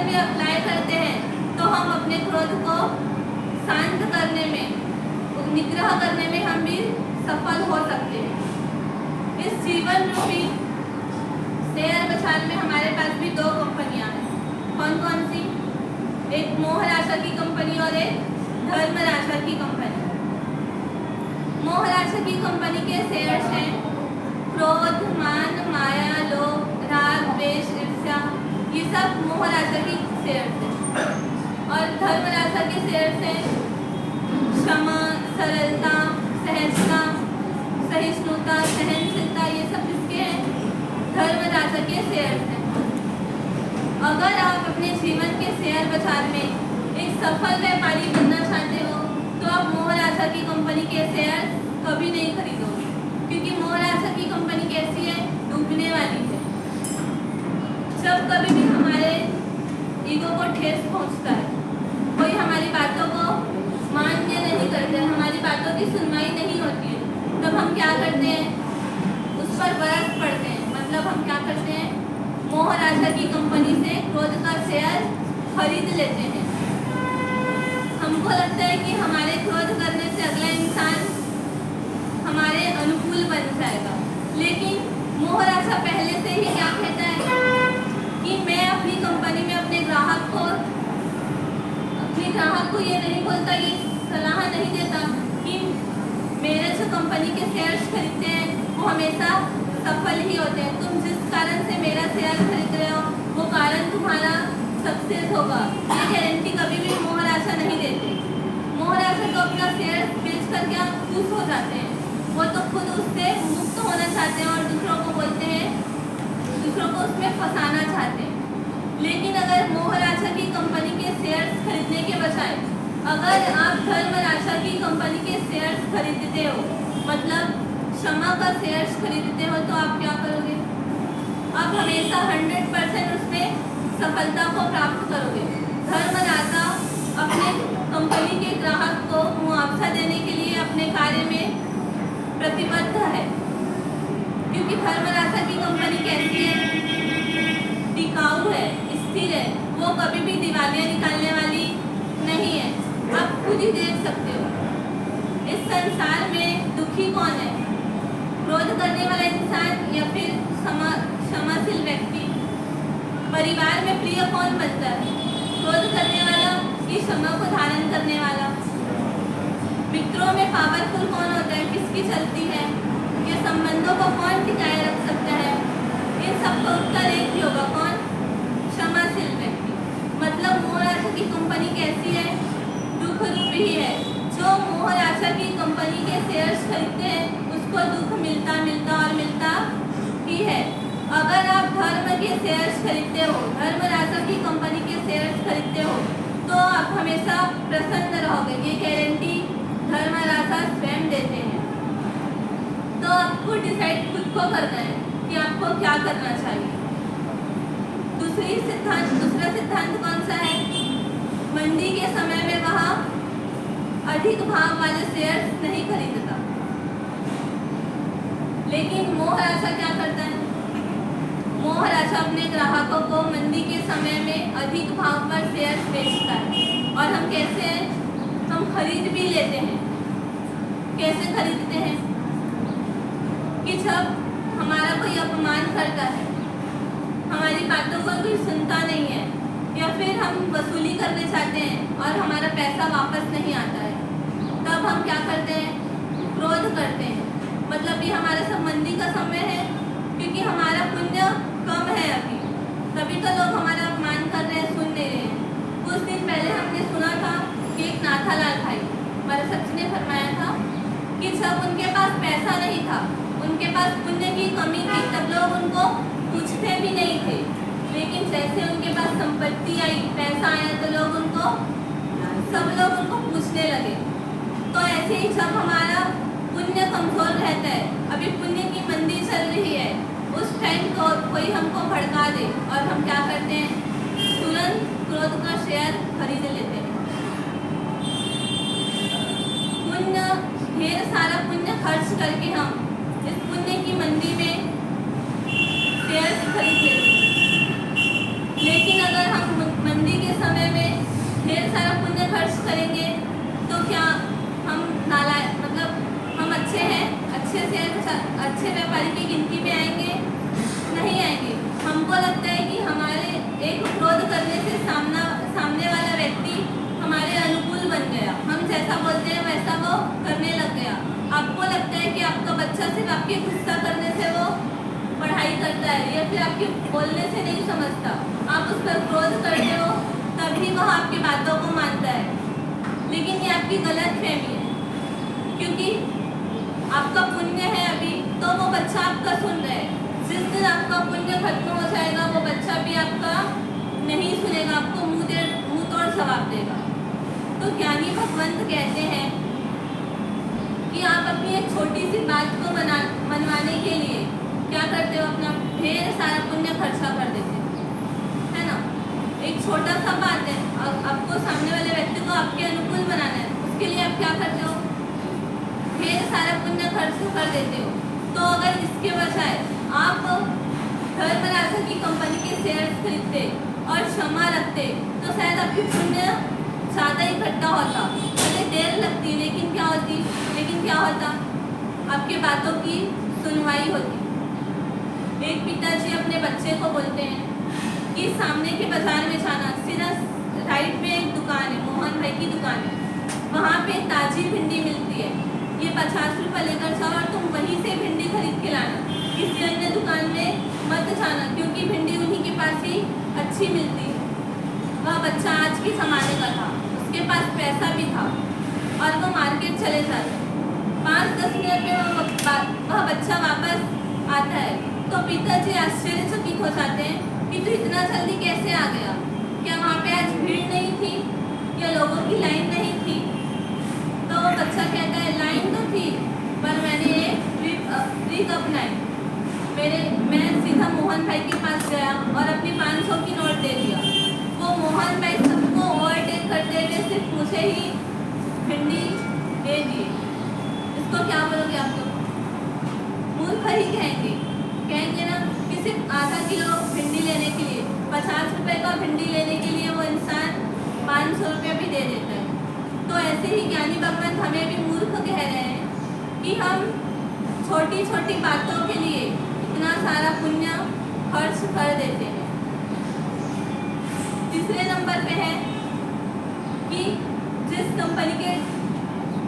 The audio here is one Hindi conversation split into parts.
अगर भी अप्लाई करते हैं तो हम अपने क्रोध को शांत करने में, निग्रह करने में हम भी सफल हो सकते हैं। इस जीवन रूपी शेयर बाजार में हमारे पास भी दो कंपनियां हैं। कौन कौन सी? एक मोह राशा की कंपनी और एक धर्म राशा की कंपनी। मोह राशा की कंपनी के शेयर्स हैं क्रोध, मान, माया, लोभ, राग, द्वेष, ईर्ष्या, ये सब मोह राशि की शेयर्स हैं। और धर्म राशि के शेयर्स हैं क्षमा, सरलता, सहजता, सहिष्णुता, सहनशीलता, ये सब किसके हैं? धर्म राशि के शेयर्स हैं। अगर आप अपने जीवन के शेयर बाजार में एक सफल व्यापारी बनना चाहते हो तो आप मोह राशि की कंपनी के शेयर कभी नहीं खरीदोगे, क्योंकि मोह राशि की कंपनी कैसी है? डूबने वाली है। जब कभी भी हमारे ईगो को ठेस पहुंचता है, कोई हमारी बातों को मान्य नहीं करते, हमारी बातों की सुनवाई नहीं होती है, तब हम क्या करते हैं? उस पर बरस पड़ते हैं। मतलब हम क्या करते हैं? मोह राशि की कंपनी से क्रोध का शेयर खरीद लेते हैं। हमको लगता है कि हमारे क्रोध करने से अगला इंसान हमारे अनुकूल बन जाएगा, लेकिन मोह राशि पहले से ही क्या कहता है कि मैं अपनी कंपनी में अपने ग्राहक को ये नहीं बोलता, ये सलाह नहीं देता कि मेरे जो कंपनी के शेयर्स खरीदते हैं वो हमेशा सफल ही होते हैं। तुम जिस कारण से मेरा शेयर खरीद रहे हो वो कारण तुम्हारा सक्सेस होगा, ये गारंटी कभी भी मोह राशि नहीं देते। मोह राशि तो अपना शेयर बेच कर क्या खुश हो जाते हैं, वो तो खुद उससे मुक्त होना चाहते हैं और दूसरों को बोलते हैं, दूसरों को उसमें फंसाना चाहते हैं। लेकिन अगर मोह राशि की कंपनी के शेयर्स खरीदने के बजाय अगर आप धर्म राशि की कंपनी के शेयर्स खरीदते हो, मतलब क्षमा का शेयर्स खरीदते हो, तो आप क्या करोगे? आप हमेशा 100% उसमें सफलता को प्राप्त करोगे। धर्म राशि अपने कंपनी के ग्राहक को मुआवजा देने के लिए अपने कार्य में प्रतिबद्ध है, क्योंकि धर्म राशि की कंपनी कैसी है? टिकाऊ है, स्थिर है, वो कभी भी दिवालिया निकालने वाली नहीं है। आप खुद ही देख सकते हो इस संसार में दुखी कौन है? क्रोध करने वाला इंसान या फिर क्षमाशील व्यक्ति? परिवार में प्रिय कौन बनता है? क्रोध करने वाला कि क्षमा को धारण करने वाला? मित्रों में पावरफुल कौन होता है? किसकी चलती है? ये संबंधों को कौन टिकाए रख सकता है? इन सबका उत्तर एक ही होगा, कौन? क्षमाशील व्यक्ति। मतलब मोह राशि की कंपनी कैसी है? दुख रूपी है। जो मोह राशि की कंपनी के शेयर्स खरीदते हैं उसको दुख मिलता ही है। अगर आप धर्म के शेयर्स खरीदते हो, धर्म राशि की कंपनी के शेयर्स खरीदते हो, तो आप हमेशा प्रसन्न रहोगे, ये गारंटी धर्म राशि स्वयं देते हैं। तो आपको डिसाइड खुद को करना है कि आपको क्या करना चाहिए। दूसरा सिद्धांत कौन सा है? मंदी के समय में वह अधिक भाव वाले शेयर्स नहीं खरीदता, लेकिन मोह राशि क्या करता है? मोह राशि अपने ग्राहकों को मंदी के समय में अधिक भाव पर शेयर्स बेचता है। और हम कैसे हैं? हम खरीद भी लेते हैं। कैसे खरीदते हैं? कि जब हमारा कोई अपमान करता है, हमारी बातों को कोई सुनता नहीं है, या फिर हम वसूली करने चाहते हैं और हमारा पैसा वापस नहीं आता है, तब हम क्या करते हैं? क्रोध करते हैं। मतलब ये हमारा सब मंदी का समय है, क्योंकि हमारा पुण्य कम है अभी, तभी तो लोग हमारा अपमान कर रहे हैं, सुन नहीं रहे हैं। कुछ दिन पहले हमने सुना था कि एक नाथालाल भाई, हमारे सच ने फरमाया था कि जब उनके पास पैसा नहीं था, उनके पास पुण्य की कमी थी, तब लोग उनको पूछते भी नहीं थे, लेकिन जैसे उनके पास संपत्ति आई, पैसा आया, तो सब लोग उनको पूछने लगे। तो ऐसे ही जब हमारा पुण्य कमजोर रहता है, अभी पुण्य की मंदी चल रही है, उस टाइम को कोई हमको भड़का दे और हम क्या करते हैं? तुरंत क्रोध का शेयर खरीद लेते हैं। पुण्य, ढेर सारा पुण्य खर्च करके हम इस पुण्य की मंदी में शेयर खरीद लेते हैं। लेकिन अगर हम अच्छे व्यापारी की गिनती में आएंगे? नहीं आएंगे। हमको लगता है कि हमारे एक क्रोध करने से सामने वाला व्यक्ति हमारे अनुकूल बन गया, हम जैसा बोलते हैं वैसा वो करने लग गया। आपको लगता है कि आपका बच्चा सिर्फ आपके गुस्सा करने से वो पढ़ाई करता है या फिर आपके बोलने से नहीं समझता, आप उस पर क्रोध करते हो तभी वह आपकी बातों को मानता है। लेकिन ये आपकी गलत फहमी है, क्योंकि आपका पुण्य है अभी तो वो बच्चा आपका सुन रहा है। जिस दिन आपका पुण्य खत्म हो जाएगा वो बच्चा भी आपका नहीं सुनेगा, आपको मुंह तोड़ जवाब देगा। तो ज्ञानी भगवंत कहते हैं कि आप अपनी एक छोटी सी बात को मनवाने के लिए क्या करते हो, अपना ढेर सारा पुण्य खर्चा कर देते हो, है ना। एक छोटा सा बात है, आपको सामने वाले व्यक्ति को आपके अनुकूल बनाना है, उसके लिए आप क्या करते हो, ढेर सारा पुण्य खर्च कर देते हो। तो अगर इसके बजाय आप धर्मराजा की कंपनी के शेयर्स खरीदते और क्षमा रखते तो शायद आपकी पुण्य ज़्यादा इकट्ठा होता। भले देर लगती लेकिन क्या होता, आपके बातों की सुनवाई होती। एक पिताजी अपने बच्चे को बोलते हैं कि सामने के बाजार में जाना, सीधा राइट में एक दुकान है, मोहन भाई की दुकान है, वहाँ पे ताजी भिंडी मिलती है, ये 50 रुपये लेकर जाओ और तुम वहीं से भिंडी खरीद के लाना, किसी अन्य दुकान में मत जाना, क्योंकि भिंडी उन्हीं के पास ही अच्छी मिलती है। वह बच्चा आज के ज़माने का था, उसके पास पैसा भी था और वो मार्केट चले जाते। 5-10 मिनट में वह बच्चा वापस आता है तो पिताजी आश्चर्यचकित हो जाते हैं कि तू इतना जल्दी कैसे आ गया, क्या वहाँ पे आज भीड़ नहीं थी या लोगों की लाइन नहीं थी। तो वो बच्चा कहता है लाइन तो थी पर मैंने एक ट्रिक अपनाई, मैं सीधा मोहन भाई के पास गया और अपनी 500 की नोट दे दिया। वो मोहन भाई सबको ओवरटेक करते हुए सिर्फ मुझे ही भिंडी दे दिए। इसको क्या बोलोगे आप लोग? मूर्ख ही कहेंगे ना कि सिर्फ आधा किलो भिंडी लेने के लिए 50 रुपये का भिंडी लेने के लिए वो इंसान 500 रुपये भी दे देता है। तो ऐसे ही ज्ञानी भगवंत हमें भी मूर्ख कह रहे हैं कि हम छोटी छोटी बातों के लिए इतना सारा पुण्य खर्च कर देते हैं। तीसरे नंबर पे है कि जिस कंपनी के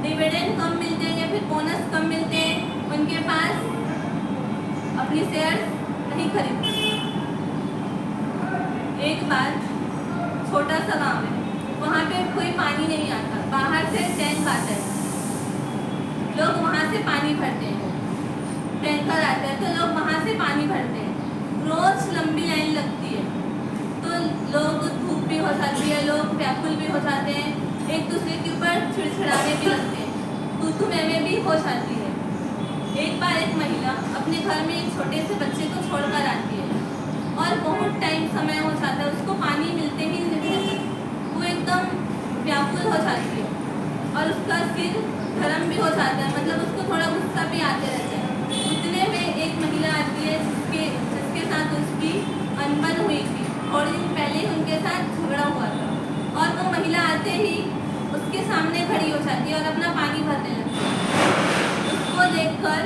डिविडेंड कम मिलते हैं या फिर बोनस कम मिलते हैं उनके पास अपनी शेयर्स नहीं खरीदते। एक बार छोटा सा गांव है, वहाँ पे कोई पानी नहीं आता, बाहर से टैंक आता है, लोग वहाँ से पानी भरते हैं, टैंकर आता है तो लोग वहाँ से पानी भरते हैं। रोज लंबी लाइन लगती है तो लोग धूप भी हो जाती है, लोग व्याकुल भी हो जाते हैं, एक दूसरे के ऊपर चिड़चिड़ाने भी लगते हैं, तू में भी हो जाती है। एक बार एक महिला अपने घर में एक छोटे से बच्चे को छोड़कर आती है और बहुत टाइम समय हो जाता है, उसको पानी मिलते ही नहीं, वो एकदम व्याकुल हो जाती है और उसका सिर गर्म भी हो जाता है, मतलब उसको थोड़ा गुस्सा भी आते रहता है। उतने में एक महिला आती है जिसके साथ उसकी अनबन हुई थी, थोड़े दिन पहले ही उनके साथ झगड़ा हुआ था, और वो महिला आते ही उसके सामने खड़ी हो जाती है और अपना पानी भरने लगती है। उसको देखकर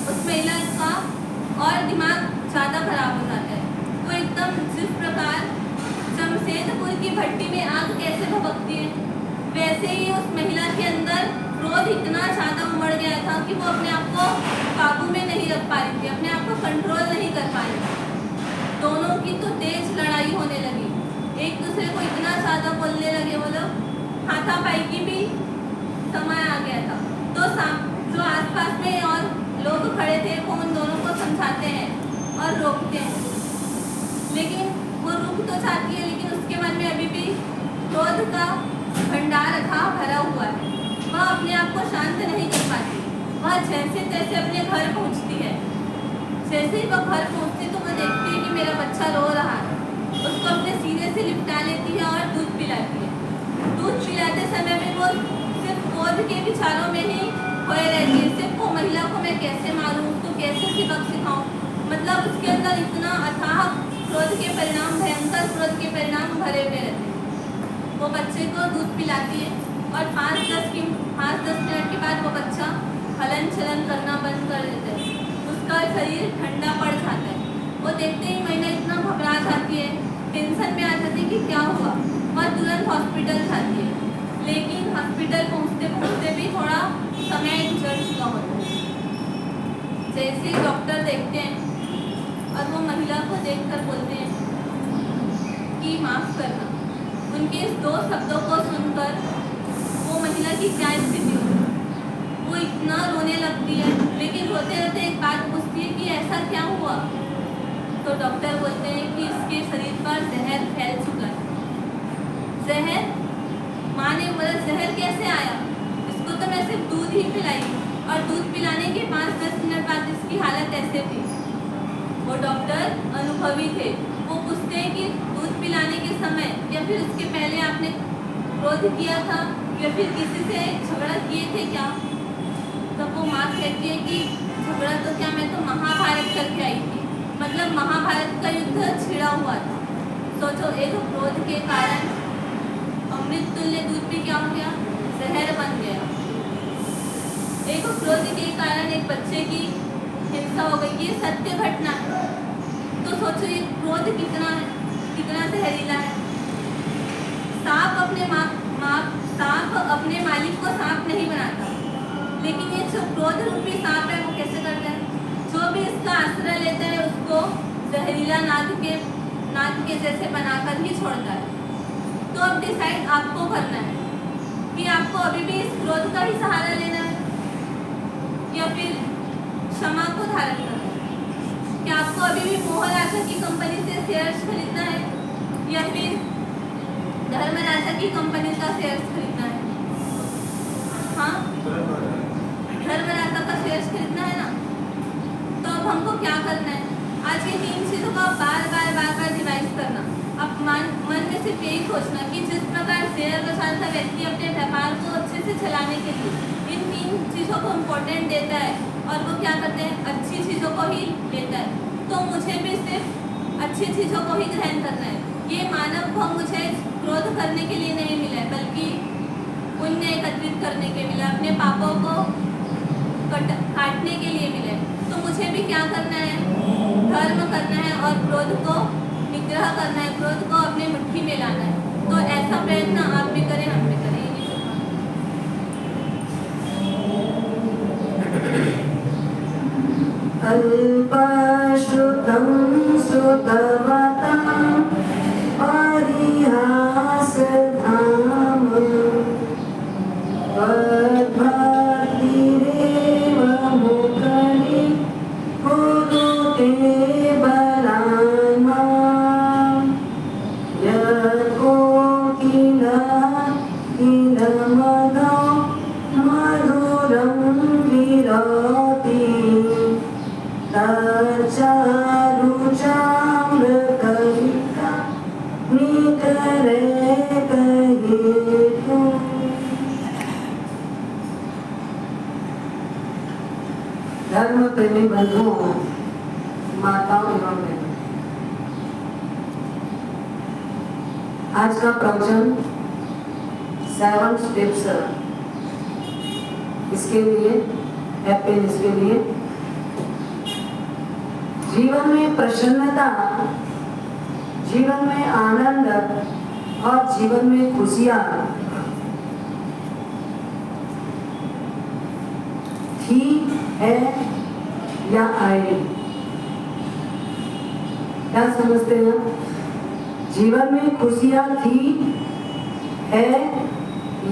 उस महिला का और दिमाग ज़्यादा खराब हो जाता है। वो एकदम जिस प्रकार जमशेदपुर की भट्टी में आग कैसे भभकती है, वैसे ही उस महिला के अंदर क्रोध इतना ज़्यादा उमड़ गया था कि वो अपने आप को काबू में नहीं रख पा रही थी, अपने आप को कंट्रोल नहीं कर पा रही थी। दोनों की तो तेज लड़ाई होने लगी, एक दूसरे को इतना ज़्यादा बोलने लगे, वो लोग हाथापाई की भी समय आ गया था। तो जो आसपास में और लोग खड़े थे वो उन दोनों को समझाते हैं और रोकते हैं, लेकिन वो रुक तो जाती है, लेकिन उसके मन में अभी भी क्रोध का भंडार था भरा हुआ है। वह अपने आप को शांत नहीं कर पाती। वह जैसे तैसे अपने घर पहुंचती है। जैसे ही वह घर पहुंचती तो वह देखती है कि मेरा बच्चा रो रहा है, उसको अपने सीने से लिपटा लेती है और दूध पिलाती है। दूध पिलाते समय में वो सिर्फ क्रोध के विचारों में ही खोए रहती है, सिर्फ वो महिला को मैं कैसे मारूं, उसको कैसे सबक सिखाऊं, मतलब उसके अंदर इतना अथाह क्रोध के परिणाम, भयंकर क्रोध के परिणाम भरे हुए रहते हैं। वो बच्चे को दूध पिलाती है और 5-10 मिनट के बाद वो बच्चा हलन चलन करना बंद कर देते हैं, उसका शरीर ठंडा पड़ जाता है। वो देखते ही महिला इतना घबरा जाती है, टेंशन में आ जाती है कि क्या हुआ, वह तुरंत हॉस्पिटल जाती है। लेकिन हॉस्पिटल पहुँचते पहुँचते भी थोड़ा समय गुजर चुका होता है। जैसे ही डॉक्टर देखते हैं और वो महिला को देखकर बोलते हैं कि माफ़ करना। उनके इस 2 शब्दों को सुनकर वो महिला की क्या स्थिति होती है, वो इतना रोने लगती है। लेकिन रोते रोते एक बात पूछती है कि ऐसा क्या हुआ। तो डॉक्टर बोलते हैं कि इसके शरीर पर जहर फैल चुका है। जहर? माँ ने बोला जहर कैसे आया, इसको तो मैं सिर्फ दूध ही पिलाई और दूध पिलाने के 5-10 मिनट बाद इसकी हालत ऐसे थी। वो डॉक्टर अनुभवी थे। वो पूछते हैं कि दूध पिलाने के समय या फिर उसके पहले आपने क्रोध किया था या फिर किसी से झगड़ा किए थे क्या। तब वो माँ कहती है कि झगड़ा तो क्या, मैं तो महाभारत करके आई थी, मतलब महाभारत का युद्ध छिड़ा हुआ था। सोचो, एक क्रोध के कारण अमृत तुल्य दूध भी क्या हो गया, जहर बन गया। एक क्रोध के कारण एक बच्चे की हिंसा हो गई, ये सत्य घटना है। तो सोचो ये क्रोध कितना जहरीला है। सांप अपने मालिक को सांप नहीं बनाता, लेकिन ये जो क्रोध रूपी सांप है वो कैसे करता है, जो भी इसका आश्रय लेता है उसको जहरीला नाग के जैसे बनाकर ही छोड़ता है। तो अब डिसाइड आपको करना है कि आपको अभी भी इस क्रोध का ही सहारा लेना है या फिर क्षमा को धारण करना है। क्या आपको अभी भी मोहराजा की कंपनी से शेयर्स खरीदना है या फिर धर्मराजा की कंपनी का शेयर्स खरीदना है। हाँ, धर्मराजा का शेयर्स खरीदना है ना। तो अब हमको क्या करना है, आज ये 3 चीज़ों का बार बार रिवाइज करना। अब मन में सिर्फ यही सोचना कि जिस प्रकार शेयर बाजार का व्यक्ति अपने व्यापार को अच्छे से चलाने के लिए इन 3 चीज़ों को इम्पोर्टेंट देता है और वो क्या करते हैं, अच्छी चीज़ों को ही लेता है। तो मुझे भी सिर्फ अच्छी चीज़ों को ही ग्रहण करना है। ये मानव भोग मुझे क्रोध करने के लिए नहीं मिला है, बल्कि पुण्य एकत्रित करने के मिला, अपने पापों को काटने के लिए मिला है। तो मुझे भी क्या करना है, धर्म करना है और क्रोध को निग्रह करना है, क्रोध को अपने मुट्ठी में लाना है। तो ऐसा प्रयत्न आप भी करें, हम भी करें। अल्पश्रुतं श्रुतवतं परिहासधाम त्वद्भक्तिरेव मुखरि कुरुते बलान् माम् किलमदो मधुरं विरोति तच्चारुचामृतलिका निकरे कहेतु। धर्म प्रेमी बंधुओं, माताओं एवं बहनों, आज का प्रवचन 7 स्टेप्स इसके लिए हैप्पीनेस के लिए, जीवन में प्रसन्नता, जीवन में आनंद और जीवन में खुशियां थी, है या आए। क्या समझते हैं? जीवन में खुशियां थी, है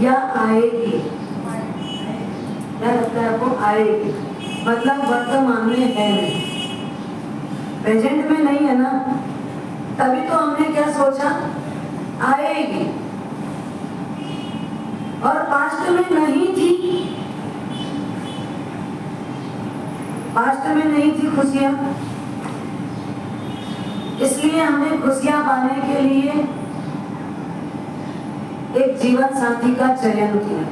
या आएगी? क्या लगता है आपको? आएगी मतलब वर्तमान में है, प्रेजेंट में नहीं है ना। तभी तो हमने क्या सोचा, आएगी। और पास्ट में नहीं थी, पास्ट में नहीं थी खुशियां, इसलिए हमने खुशियां पाने के लिए एक जीवन साथी का चयन किया,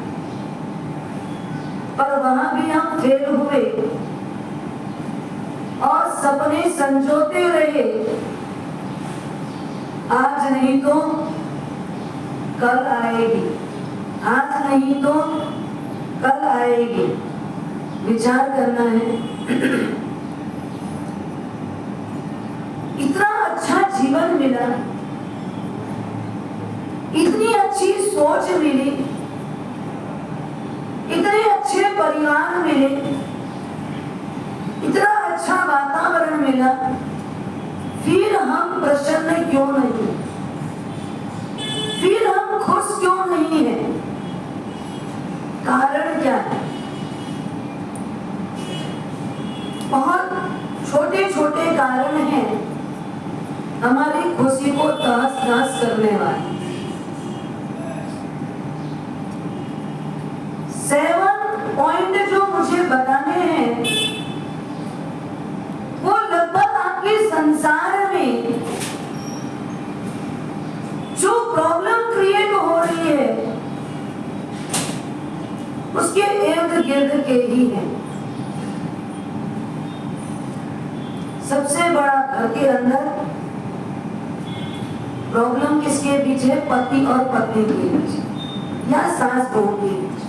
पर वहां भी हम फेल हुए और सपने संजोते रहे। आज नहीं तो कल आएगी, आज नहीं तो कल आएगी। विचार करना है। इतना अच्छा जीवन मिला, इतनी अच्छी सोच मिली, इतने अच्छे परिवार मिले, इतना अच्छा वातावरण मिला, फिर हम प्रसन्न क्यों नहीं, फिर हम खुश क्यों नहीं हैं? कारण क्या है? बहुत छोटे छोटे कारण हैं हमारी खुशी को तहस नहस करने वाले। 7 पॉइंट जो मुझे बताने हैं वो लगभग आपके संसार में जो प्रॉब्लम क्रिएट हो रही है उसके इर्द गिर्द के ही हैं। सबसे बड़ा घर के अंदर प्रॉब्लम किसके बीच है? पति और पत्नी के बीच या सास बहू के बीच।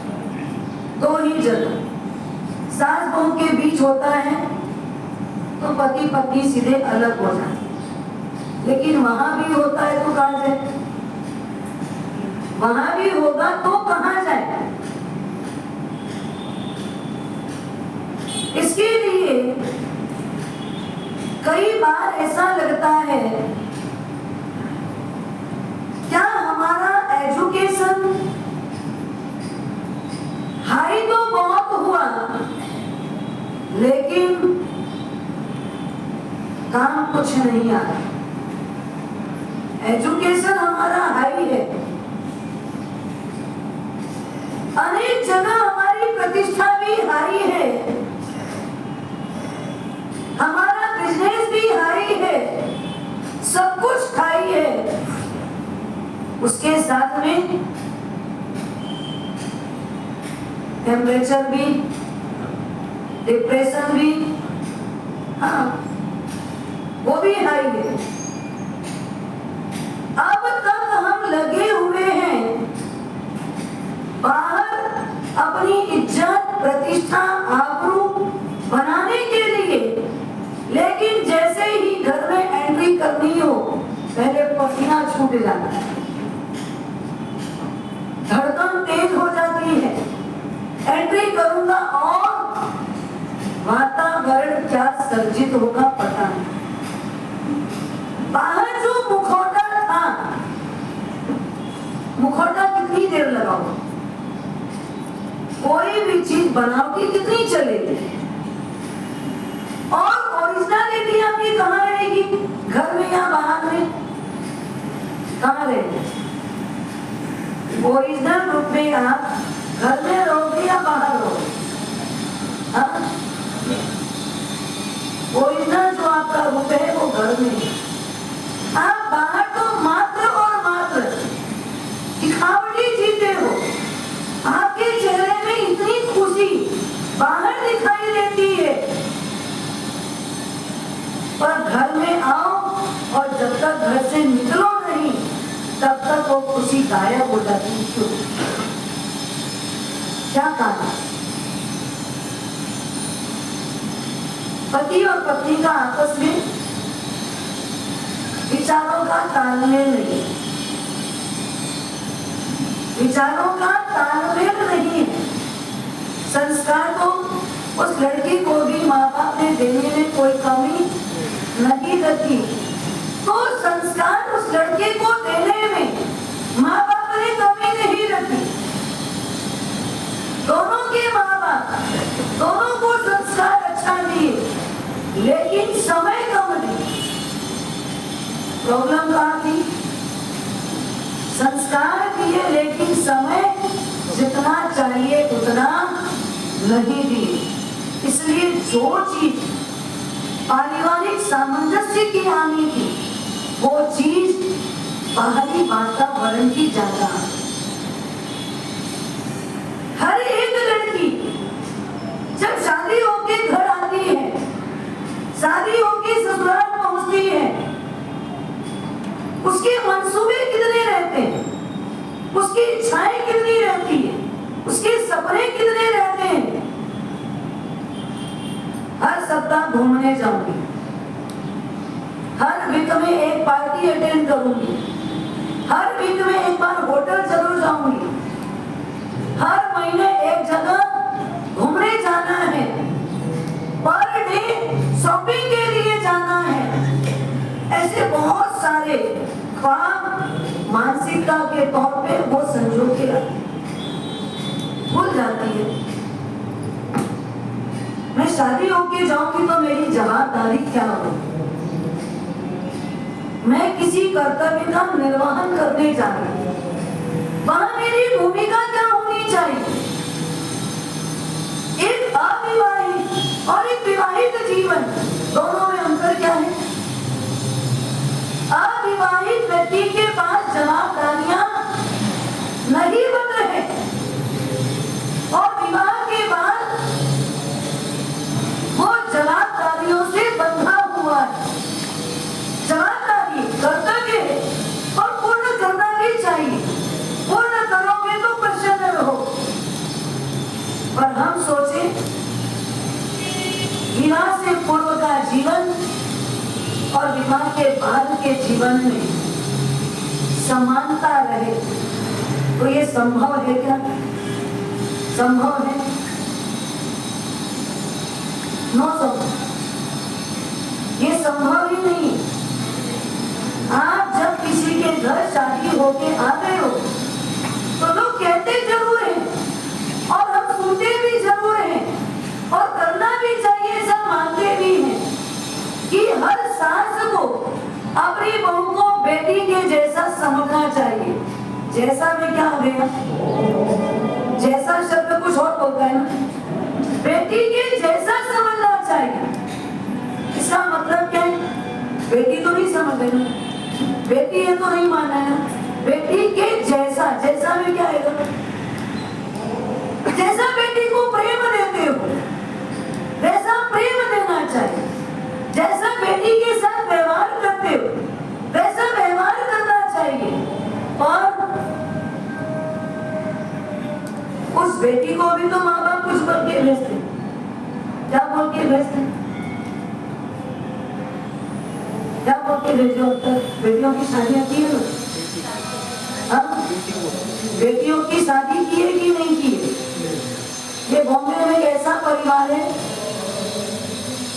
दो ही जगह सास बहू के बीच होता है तो पति पत्नी सीधे अलग हो जाते, लेकिन वहां भी होता है तो कहां जाए? वहां भी होगा तो कहां जाए? इसके लिए कई बार ऐसा लगता है क्या हमारा एजुकेशन हाई तो बहुत हुआ लेकिन काम कुछ नहीं आ रहा। एजुकेशन हमारा हाई है, अनेक जगह हमारी प्रतिष्ठा भी हाई है, हमारा बिजनेस भी हाई है, सब कुछ हाई है, उसके साथ में टेम्परेचर भी, डिप्रेशन भी, हाँ वो भी हाई है। अब तक हम लगे हुए हैं बाहर अपनी इज्जत, प्रतिष्ठा, आबरू बनाने के लिए, लेकिन जैसे ही घर में एंट्री करनी हो पहले पसीना छूट जाता है, धड़कन तेज हो जाती है, एंट्री करूंगा और वातावरण क्या सर्जित होगा पता नहीं। बाहर जो मुखौटा था, मुखौटा कितनी देर लगाओ, कोई भी चीज बनाओगी कितनी चलेगी, और ओरिजिनलिटी आपकी कहाँ रहेगी? घर में या बाहर में? कहाँ रहेगी? ओरिजिनल रूप में आप घर में रहोगे या बाहर रहोगे? ओरिजिनल जो आपका रूप है वो घर में है। आप बाहर तो मात्र और मात्र दिखावटी जीते हो, आपके चेहरे में इतनी खुशी बाहर दिखाई देती है, पर घर में आओ और जब तक घर से निकलो नहीं तब तक वो खुशी गायब हो जाती है। क्यों? क्या कारण? पति और पत्नी का आपस में विचारों का तालमेल नहीं, विचारों का तालमेल नहीं है। संस्कार तो उस लड़की को भी माँ बाप ने देने में कोई कमी नहीं रखी, तो संस्कार उस लड़के को देने में माँ बाप ने कमी नहीं रखी। दोनों के माँ बाप दोनों को संस्कार अच्छा दिए, लेकिन समय कम दिए। प्रॉब्लम कहाँ थी? संस्कार दिए लेकिन समय जितना चाहिए उतना नहीं दिए। इसलिए जो चीज पारिवारिक सामंजस्य की आनी थी वो चीज बाहरी वातावरण की ज्यादा। हर एक लड़की जब शादी होके घर आती है, शादी होके ससुराल पहुंचती है, उसके मंसूबे कितने रहते हैं, उसकी इच्छाएं कितनी रहती है, उसके सपने कितने रहते हैं। सप्ताह घूमने जाऊंगी, हर वीक में एक पार्टी अटेंड करूंगी, हर वीक में एक बार होटल जरूर जाऊंगी, हर महीने एक जगह घूमने जाना है, पर डे शॉपिंग के लिए जाना है। ऐसे बहुत सारे ख्वाब मानसिकता के तौर पे वो संजो के भूल जाती है। मैं शादी होके जाऊंगी तो मेरी जवाबदारी क्या हो, मैं किसी कर्तव्य का निर्वहन करने जा रही हूँ, वहां मेरी भूमिका क्या होनी चाहिए। एक अविवाहित और एक विवाहित जीवन, दोनों में अंतर क्या है। अविवाहित व्यक्ति के पास जवाबदारियां नहीं बन रहे और विवाह के बाद वो जवाबदारियों से बंधा हुआ है। जवाबदारी कर्तव्य है और पूर्ण करना भी चाहिए, पूर्ण करोगे तो प्रसन्न रहो। पर हम सोचे विवाह से पूर्व का जीवन और विवाह के बाद के जीवन में समानता रहे, तो ये संभव है क्या? संभव है? नो संभव, ये संभव ही नहीं। आप जब किसी के घर शादी होके आ गए हो तो लोग कहते जरूर हैं और हम सुनते भी जरूर हैं और करना भी चाहिए, सब मानते भी हैं कि हर सास को अपनी बहू को बेटी के जैसा समझना चाहिए। जैसा में क्या हो गया, जैसा शब्द कुछ और होता है ना, बेटी के जैसा समझना चाहिए। इसका मतलब क्या है? बेटी तो नहीं समझ रहे ना, बेटी है तो नहीं मानना है ना, बेटी के जैसा, जैसा में क्या है? जैसा बेटी को प्रेम देते हो वैसा प्रेम देना चाहिए, जैसा बेटी के साथ व्यवहार करते हो वैसा व्यवहार करना चाहिए। और उस बेटी को भी तो माँ बाप कुछ बोल के भेजते, क्या बोल के भेजते, क्या बोल के भेजो? बेटियों की शादियां की है, बेटियों की शादी की है कि नहीं की है? ये बॉम्बे में ऐसा परिवार है,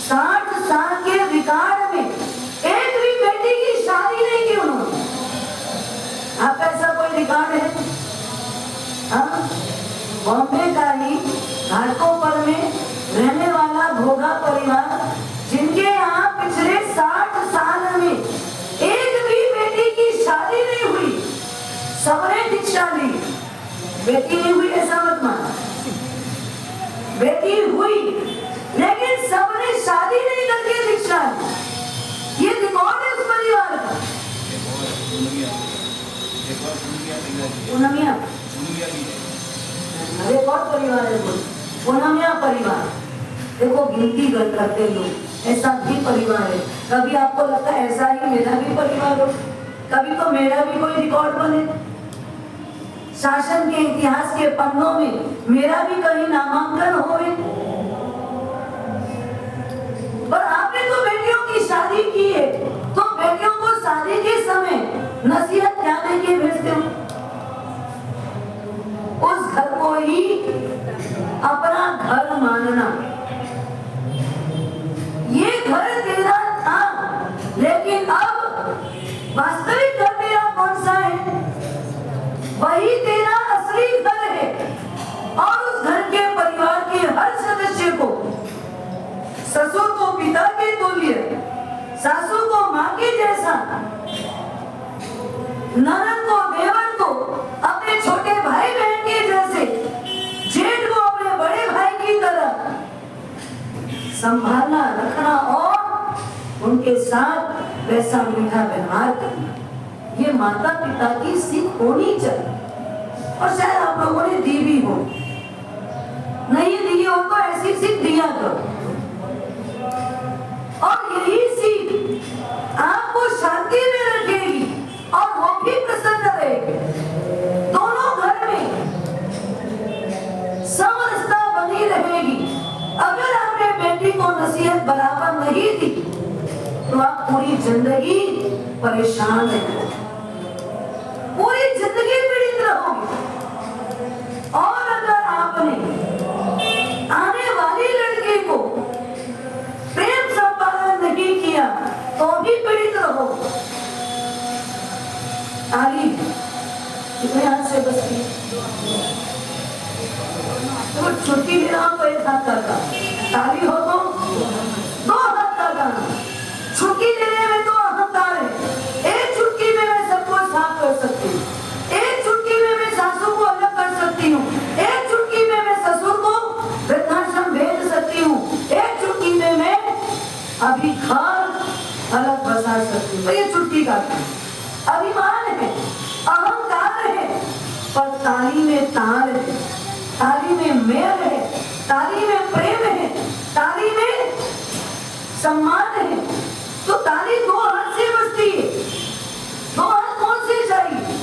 60 साल के रिकॉर्ड में एक भी बेटी की शादी नहीं की उन्होंने। आपका ऐसा कोई रिकॉर्ड है? हाँ, बॉम्बे का ही घाटकोपर में रहने वाला भोगा परिवार, जिनके यहाँ पिछले 60 साल में एक भी बेटी की शादी नहीं हुई, सबने दीक्षा ली। बेटी नहीं हुई ऐसा मत मान, बेटी हुई लेकिन सबने शादी नहीं करके दीक्षा ली। ये रिकॉर्ड है उस परिवार का। पूनमिया, अरे बहुत परिवार है वो, पूनमिया परिवार। देखो गिनती करते लोग, ऐसा भी परिवार है। कभी आपको लगता है ऐसा ही मेरा भी परिवार हो, कभी तो मेरा भी कोई रिकॉर्ड बने, शासन के इतिहास के पन्नों में मेरा भी कहीं नामांकन होवे। पर आपने तो बेटियों की शादी की है, तो बेटियों को शादी के समय नसीहत क्या देके भेजते हो? उस घर को ही अपना घर मानना। ये घर तेरा था, लेकिन अब वास्तविक घर तेरा कौन सा है? वही तेरा असली घर है। और उस घर के परिवार के हर सदस्य को, ससुर को पिता के तुल्य, सासू को माँ के जैसा, ननद को देवर को अपने छोटे भाई बहन के जैसे, जेठ को अपने बड़े भाई की तरह संभालना, रखना और उनके साथ वैसा मीठा व्यवहार करना। ये माता पिता की सीख होनी चाहिए और शायद आप लोगों ने दी भी हो, नहीं दी हो तो ऐसी सीख दिया करो। और यही सीख आपको शांति में रखेगी और वो भी प्रसन्न रहेगी। दोनों घर में समरसता बनी रहेगी अगर आपने बेटी को नसीहत बराबर पूरी जिंदगी परेशान रहेगा, पूरी जिंदगी पीड़ित रहोगे। और अगर आपने आने वाली लड़की को प्रेम संपादन नहीं किया तो भी पीड़ित रहोगे। ताली कितने हाथ से बसती है? तो छुट्टी ले रहा हूं तो एक हाथ का ताली हो तो दो हाथ का गाना। छुट्टी लेने में तो अहंकार है। एक चुटकी में मैं सबको साफ कर सकती हूँ, एक चुटकी में मैं सासू को अलग कर सकती हूँ, एक चुटकी में मैं ससुर को वृद्धाश्रम भेज सकती हूँ, एक चुटकी में मैं अभी घर अलग बसा सकती हूँ। तो ये चुटकी का अभिमान है, अहंकार है। पर ताली में ताल है, ताली में मेल है, ताली में प्रेम है, ताली में सम्मान है। तो ताली दो हाथ से बजती है। दो हाथ कौन से चाहिए?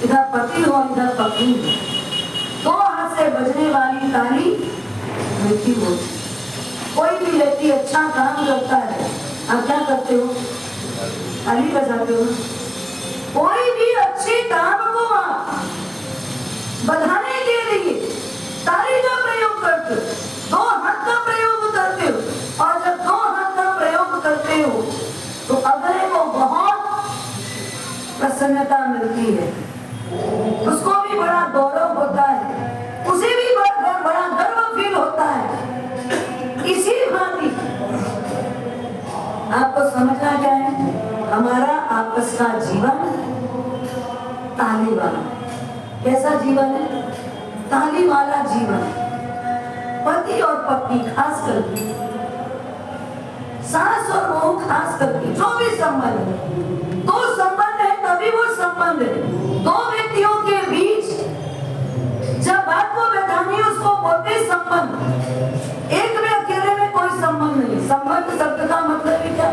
इधर पति हो इधर पत्नी हो। दो हाथ से बजने वाली ताली मीठी होती। कोई भी व्यक्ति अच्छा काम करता है, आप क्या करते हो? ताली बजाते हो। कोई भी अच्छे काम को आप बढ़ाने के लिए ताली का प्रयोग करते हो, दो हाथ का प्रयोग करते हो। और जब दो हाथ का प्रयोग करते हो तो अगले को बहुत प्रसन्नता मिलती है, उसको भी बड़ा गौरव होता है, उसे भी बड़ा गर्व फील होता है। इसी भांति आपको समझना क्या है? हमारा आपस का जीवन ताली वाला। कैसा जीवन है? ताली वाला जीवन। पति और पत्नी खास करके, सास और बहू खास करके, जो भी संबंध है, दो संबंध है तभी वो संबंध है। दो व्यक्तियों के बीच जब बात को बैठानी है उसको बोलते संबंध। एक में अकेले में कोई संबंध नहीं। संबंध शब्द का मतलब है क्या?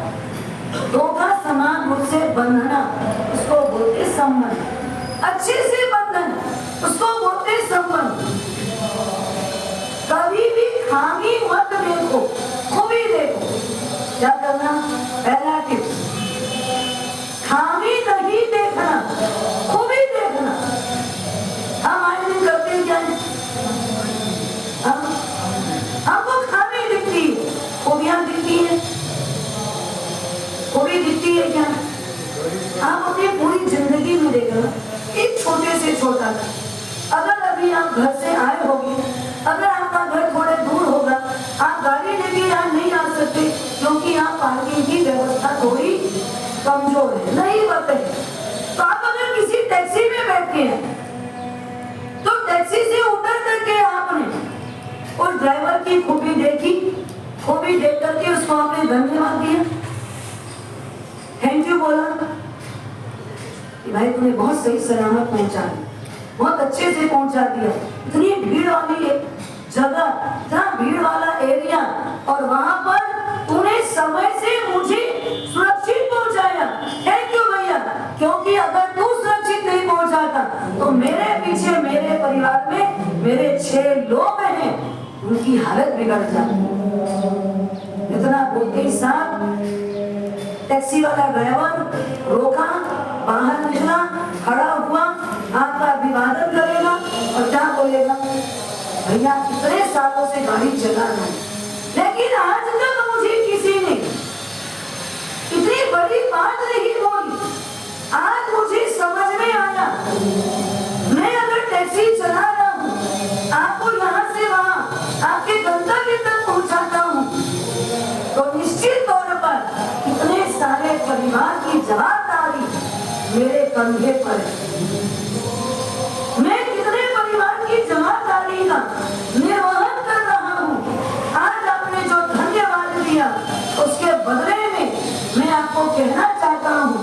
दो का समान रूप से बंधना, उसको बोलते संबंध। अच्छे से बंधन, उसको बोलते संबंध। कभी भी खामी मत देखो, खूबी देखो। क्या करना? पहला टिप्स, खामी नहीं देखना, खूबी देखना। हम आज दिन करते हैं क्या? हमको खामी दिखती है, खूबियां दिखती है। खूबी दिखती है क्या? आप अपनी पूरी जिंदगी में देखना, एक छोटे से छोटा, अगर अभी आप घर से आए होंगे, अगर आपका घर थोड़े दूर होगा, आप गाड़ी लेके यहाँ नहीं आ सकते क्योंकि यहाँ पार्किंग की व्यवस्था थोड़ी कमजोर है, नहीं बताइए। तो आप अगर किसी टैक्सी में बैठे हैं तो टैक्सी से उतर करके आपने उस ड्राइवर की खूबी देखी, खूबी देख करके उसको आपने धन्यवाद दिया, थैंक यू बोला कि भाई तूने बहुत सही सलामत पहुंचा, बहुत अच्छे से पहुंचा दिया। इतनी भीड़ वाली जगह, इतना भीड़ वाला एरिया, और वहां पर तूने समय से मुझे सुरक्षित पहुंचाया, थैंक यू भैया। क्योंकि अगर तू सुरक्षित नहीं पहुंचाता तो मेरे पीछे, मेरे परिवार में मेरे 6 लोग हैं, उनकी हालत बिगड़ जाती। इतना बोलते ही साथ टैक्सी वाला ड्राइवर रोका, बाहर निकला, खड़ा हुआ, आपका अभिवादन करेगा और क्या बोलेगा? भैया इतने सालों से गाड़ी चला रहा हूं, लेकिन आज तक मुझे किसी ने इतनी बड़ी बात नहीं बोली। आज मुझे समझ में आया, मैं अगर टैक्सी चला रहा हूँ, आपको यहाँ से वहाँ आपके गंतव्य तक पहुँचाता हूँ, तो निश्चित तौर पर इतने सारे परिवार की जवाबदारी मेरे कंधे पर है। मैं कितने परिवार की जवाबदारी का निर्वहन कर रहा हूँ। आज आपने जो धन्यवाद दिया उसके बदले में मैं आपको कहना चाहता हूँ,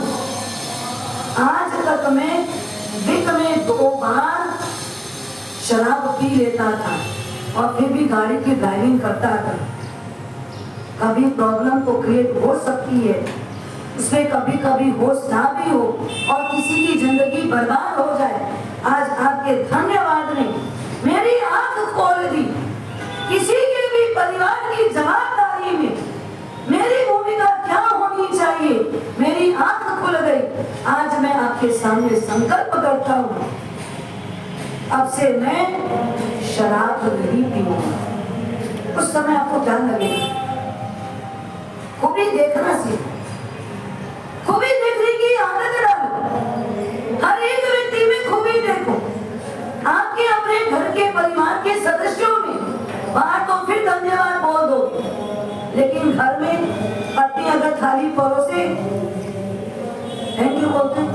आज तक मैं वीक में 2 बार शराब पी लेता था और फिर भी गाड़ी की ड्राइविंग करता था। कभी प्रॉब्लम तो क्रिएट हो सकती है, उसमें कभी कभी होश ना भी हो और किसी की जिंदगी बर्बाद हो जाए। आज आपके धन्यवाद ने मेरी आंख खोल दी। किसी के भी परिवार की जवाबदारी में मेरी भूमिका आपके सामने संकल्प करता हूँ, अब से मैं शराब नहीं पीऊंगा। उस समय आपको क्या लगेगा? खूबी देखना सीखो, खूबी देखने की आदत डालो। हर एक व्यक्ति में खूबी देखो। आपके अपने घर के परिवार के सदस्यों में, बाहर तो फिर धन्यवाद बोल दो, लेकिन घर में पत्नी अगर थाली परोसे थैंक यू बोलते हैं,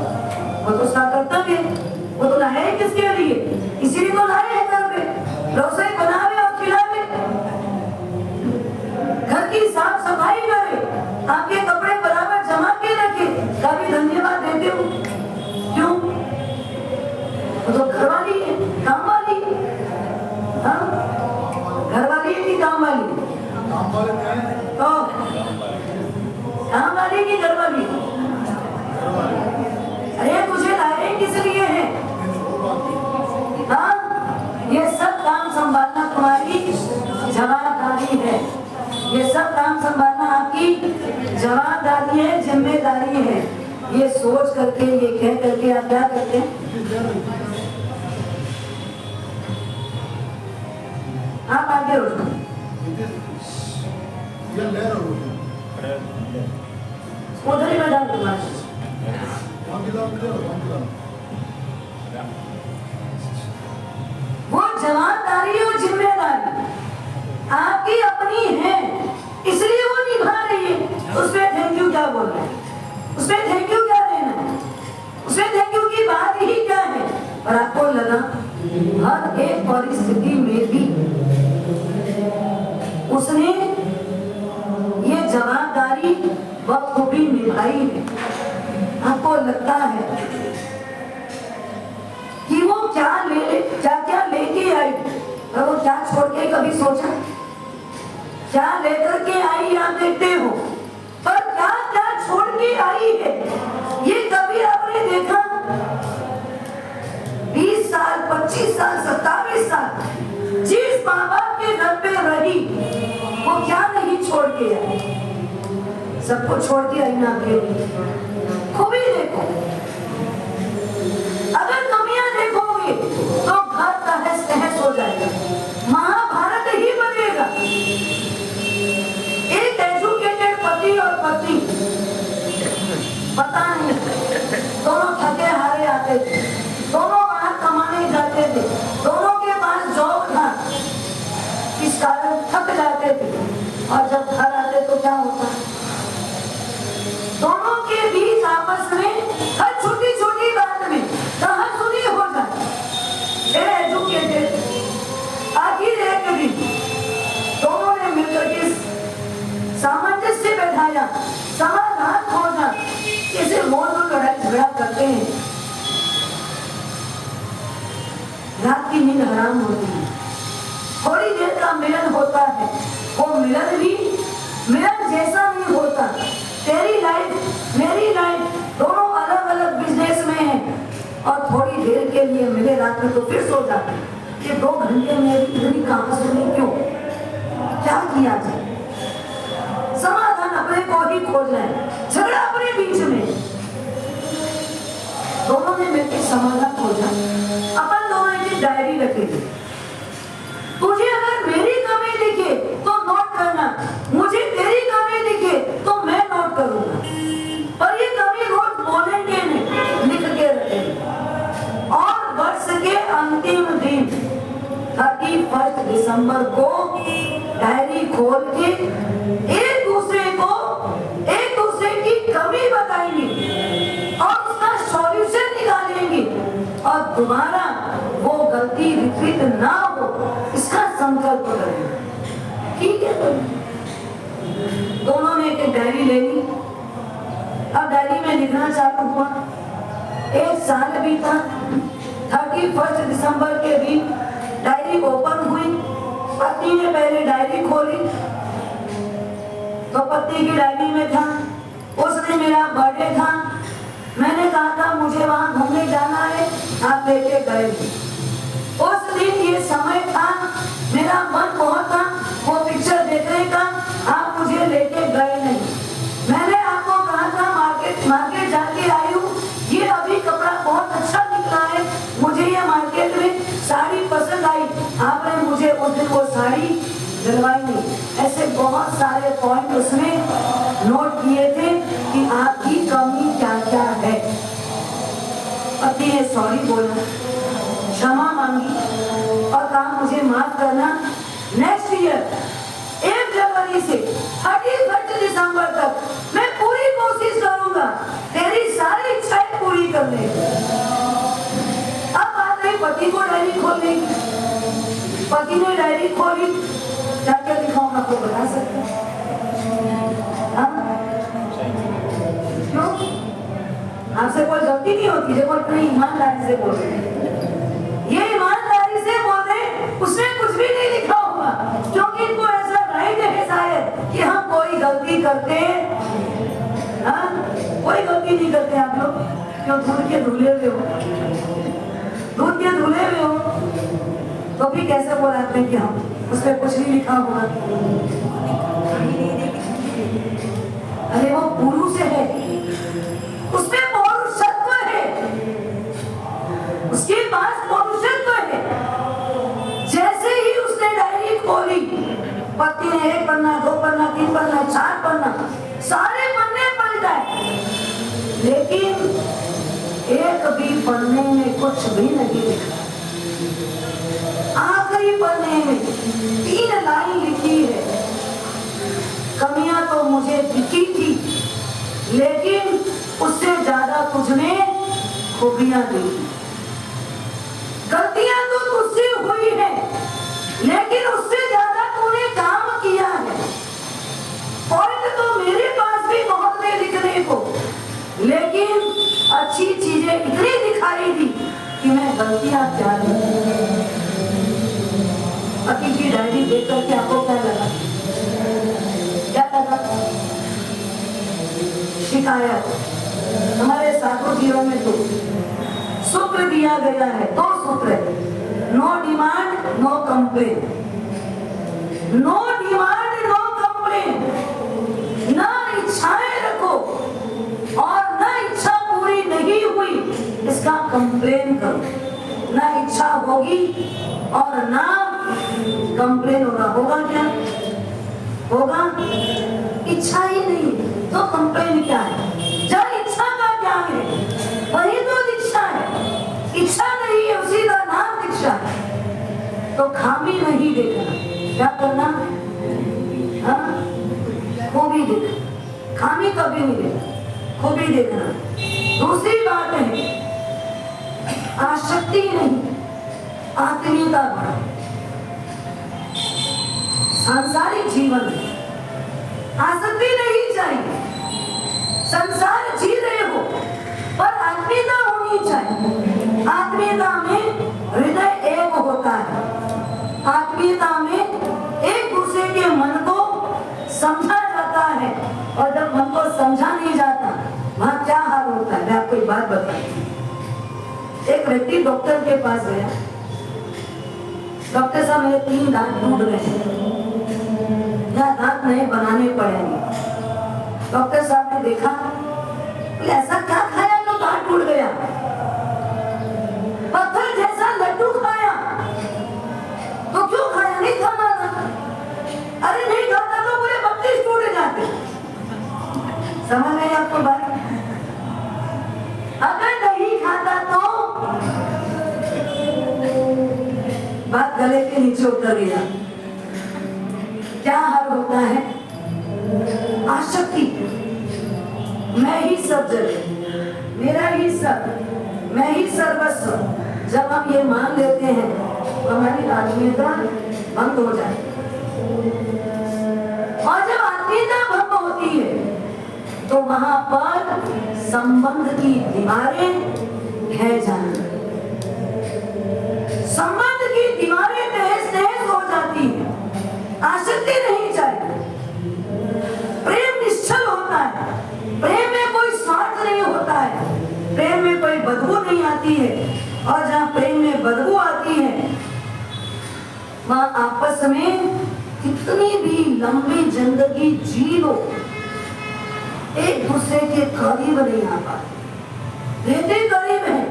वो तो उसका कर्तव्य है। वो तो लाए हैं किसके लिए? इसीलिए तो लाए हैं घर पे, रसोई बनावे और खिलावे, घर की साफ सफाई करे, आपके कपड़े बराबर जमा के रखे, कभी धन्यवाद देते हो क्यों? वो तो घरवाली है, काम वाली है। हाँ, घरवाली है कि काम वाली? तो काम वाली की घरवाली? अरे तुझे लाए किस लिए है? हाँ, ये सब काम संभालना तुम्हारी जवाबदारी है। ये सब काम संभालना आपकी जवाबदारी है, जिम्मेदारी है। ये सोच करके, ये कह करके आप क्या करते हैं? आप आगे उठो। उधर ही बैठा तुम्हारे। वो जवाबदारी और जिम्मेदारी आपकी अपनी है, इसलिए वो निभा रही है। उसमें थैंक यू क्या बोलना है? उसमें थैंक यू क्या देना है? उसमें थैंक यू की बात ही क्या है? और आपको लगा हर एक परिस्थिति में भी उसने ये जवाबदारी बखूबी निभाई है। आपको लगता है कि वो क्या लेके आई, और वो क्या छोड़ के कभी सोचा? क्या लेकर के आई आप देखते हो, पर क्या क्या छोड़ के आई है ये कभी आपने देखा? 20 साल, 25 साल, 27 साल जिस माँ बाप के घर पे रही, वो क्या नहीं छोड़ के आई? सबको छोड़ के आई ना के। खूबी देखो, अगर कमियां देखोगे तो घर तहस तहस हो जाएगा, महाभारत ही बनेगा। एक एजुकेटेड पति और पत्नी, पता नहीं, दोनों थके हारे आते थे, दोनों बाहर कमाने जाते थे, दोनों के पास जॉब था, इस कारण थक जाते थे, और जब घर आते तो क्या होता? दोनों के बीच आपस में हर छोटी छोटी बात में कहासुनी हो जाए। एजुकेटेड, आखिर एक दिन दोनों ने मिलकर के सामंजस्य बैठाया, समाधान खोजा। इसे मोल लड़ाई झगड़ा करते हैं, रात की नींद हराम होती है। थोड़ी देर का मिलन होता है, वो मिलन भी मिलन जैसा नहीं होता। तेरी लाइफ मेरी लाइफ दोनों अलग अलग बिजनेस में हैं, और थोड़ी देर के लिए मिले रात में तो फिर सो जाते। ये 2 घंटे में इतनी कहासुनी क्यों? क्या किया जाए? समाधान अपने को ही खोजना है, झगड़ा अपने बीच में। दोनों ने मिलकर समाधान खोजा। अपन दोनों की डायरी रखेंगे, तुझे अगर मेरी कमी दिखे तो नोट करना, मुझे तेरी कमी दिखे तो मैं नोट करूंगा, पर ये कमी रोज बोलेंगे नहीं, लिख के रखेंगे। और वर्ष के अंतिम दिन 31 दिसंबर को डायरी खोल के एक दूसरे की कमी बताएंगे और उसका सॉल्यूशन निकालेंगे, और दोबारा वो गलती रिपीट ना हो इसका संकल्प करेंगे। ठीक है? दोनों ने एक डायरी ले ली। अब डायरी में लिखना चालू हुआ। 1 साल बीता। 31 दिसंबर के दिन डायरी ओपन हुई। पत्नी ने पहले डायरी खोली तो पत्नी की डायरी में था, उस दिन मेरा बर्थडे था, मैंने कहा था मुझे वहां घूमने जाना है, आप लेके गए। उस दिन ये समय था, मेरा मन बहुत था वो पिक्चर देखने का, आप मुझे लेके गए नहीं। मैंने आपको कहा था मार्केट जाके आई हूँ, ये अभी कपड़ा उस दिन वो साड़ी दिलवाई नहीं। ऐसे बहुत सारे पॉइंट उसने नोट किए थे कि आपकी कमी क्या क्या है। पति ने सॉरी बोला, क्षमा मांगी और कहा मुझे माफ करना, नेक्स्ट ईयर 1 जनवरी से 31 दिसंबर तक मैं पूरी कोशिश करूंगा तेरी सारी इच्छाएं पूरी करने की। अब बात रही पति को डायरी खोलने की। पति ने डायरी खोली, क्या क्या लिखा हूं आपको बता सकते हैं? क्यों? आपसे कोई गलती नहीं होती, देखो इतनी ईमानदारी से बोल रहे हैं। ये ईमानदारी से बोल रहे हैं, उसने कुछ भी नहीं लिखा होगा, क्योंकि इनको ऐसा राइट है शायद कि हम कोई गलती करते हैं। कोई गलती नहीं करते आप लोग, क्यों? दूध के धुले हुए हो, दूध के धुले हुए हो, तो भी कैसे बोलाते हैं कि हम उसमें कुछ नहीं लिखा होगा। अरे वो पुरुष है, उसमें पौरुषत्व है, उसके पास पौरुषत्व है। जैसे ही उसने डायरी खोली, पति ने 1 पन्ना, 2 पन्ना, 3 पन्ना, 4 पन्ना, सारे पन्ने पलटाए, लेकिन एक भी पन्ने में कुछ भी नहीं लिखा। आखिरी पन्ने में 3 लाइन लिखी है, कमियां तो मुझे दिखी थी, लेकिन उससे ज्यादा तुझने खूबियां देखी। गलतियां तो तुझसे हुई है, लेकिन उससे ज्यादा तूने काम किया है। पॉइंट तो मेरे पास भी बहुत थे लिखने को, लेकिन अच्छी चीजें इतनी दिखाई दी कि मैं गलतियां क्या दी। पति की डायरी देख करके आपको क्या लगा? क्या लगा? शिकायत। हमारे साधु जीवन में तो सूत्र दिया गया है, 2 सूत्र है, no demand no complain. No demand no complain, ना इच्छाएं रखो और ना इच्छा पूरी नहीं हुई इसका कंप्लेन करो। ना इच्छा होगी और ना कंप्लेन होगा। होगा क्या? होगा इच्छा ही नहीं तो कंप्लेन क्या है? जब इच्छा का क्या है, वही तो दीक्षा है। इच्छा नहीं है, उसी का नाम दीक्षा है। तो खामी नहीं देखना, क्या करना? खूबी देखना, खामी कभी नहीं देखना, खूबी देखना। दूसरी बात है, आसक्ति नहीं, आत्मीयता बढ़ा। सांसारिक जीवन में आसक्ति नहीं चाहिए। संसार जी रहे हो पर आत्मीयता होनी चाहिए। आत्मीयता में हृदय एक होता है। आत्मीयता में एक दूसरे के मन को समझा जाता है, और जब मन को समझा नहीं जाता वहां क्या हाल होता है? मैं आपको एक बात बताऊं। एक व्यक्ति डॉक्टर के पास गया, डॉक्टर साहब मेरे 3 दांत टूट गए हैं, दांत नए बनाने पड़ेंगे। डॉक्टर साहब ने देखा, ऐसा क्या खाया जो दांत टूट गया? पत्थर जैसा लड्डू खाया। तो क्यों खाया? नहीं खाना था। अरे नहीं खाता तो पूरे 32 टूट जाते। समझ में आपको बात? अगर नहीं खाता तो बात गले के नीचे उतर गया। क्या हाल होता है? आसक्ति, मैं ही सब जगह, मेरा ही सब, मैं ही सर्वस्व। जब हम ये मान लेते हैं तो हमारी आत्मीयता भंग हो जाए, और जब आत्मीयता भंग होती है तो वहां पर संबंध की दीवारें ढह जाती, संबंध की दीवारें तहस नहस हो जाती है। आसक्ति नहीं चाहिए। प्रेम निश्चल होता है, प्रेम में कोई स्वार्थ नहीं होता है, प्रेम में कोई बदबू नहीं आती है। और जहाँ प्रेम में बदबू आती है वहाँ आपस में कितनी भी लंबी जिंदगी जी लो, एक दूसरे के करीब नहीं आ पाते। रहते करीब हैं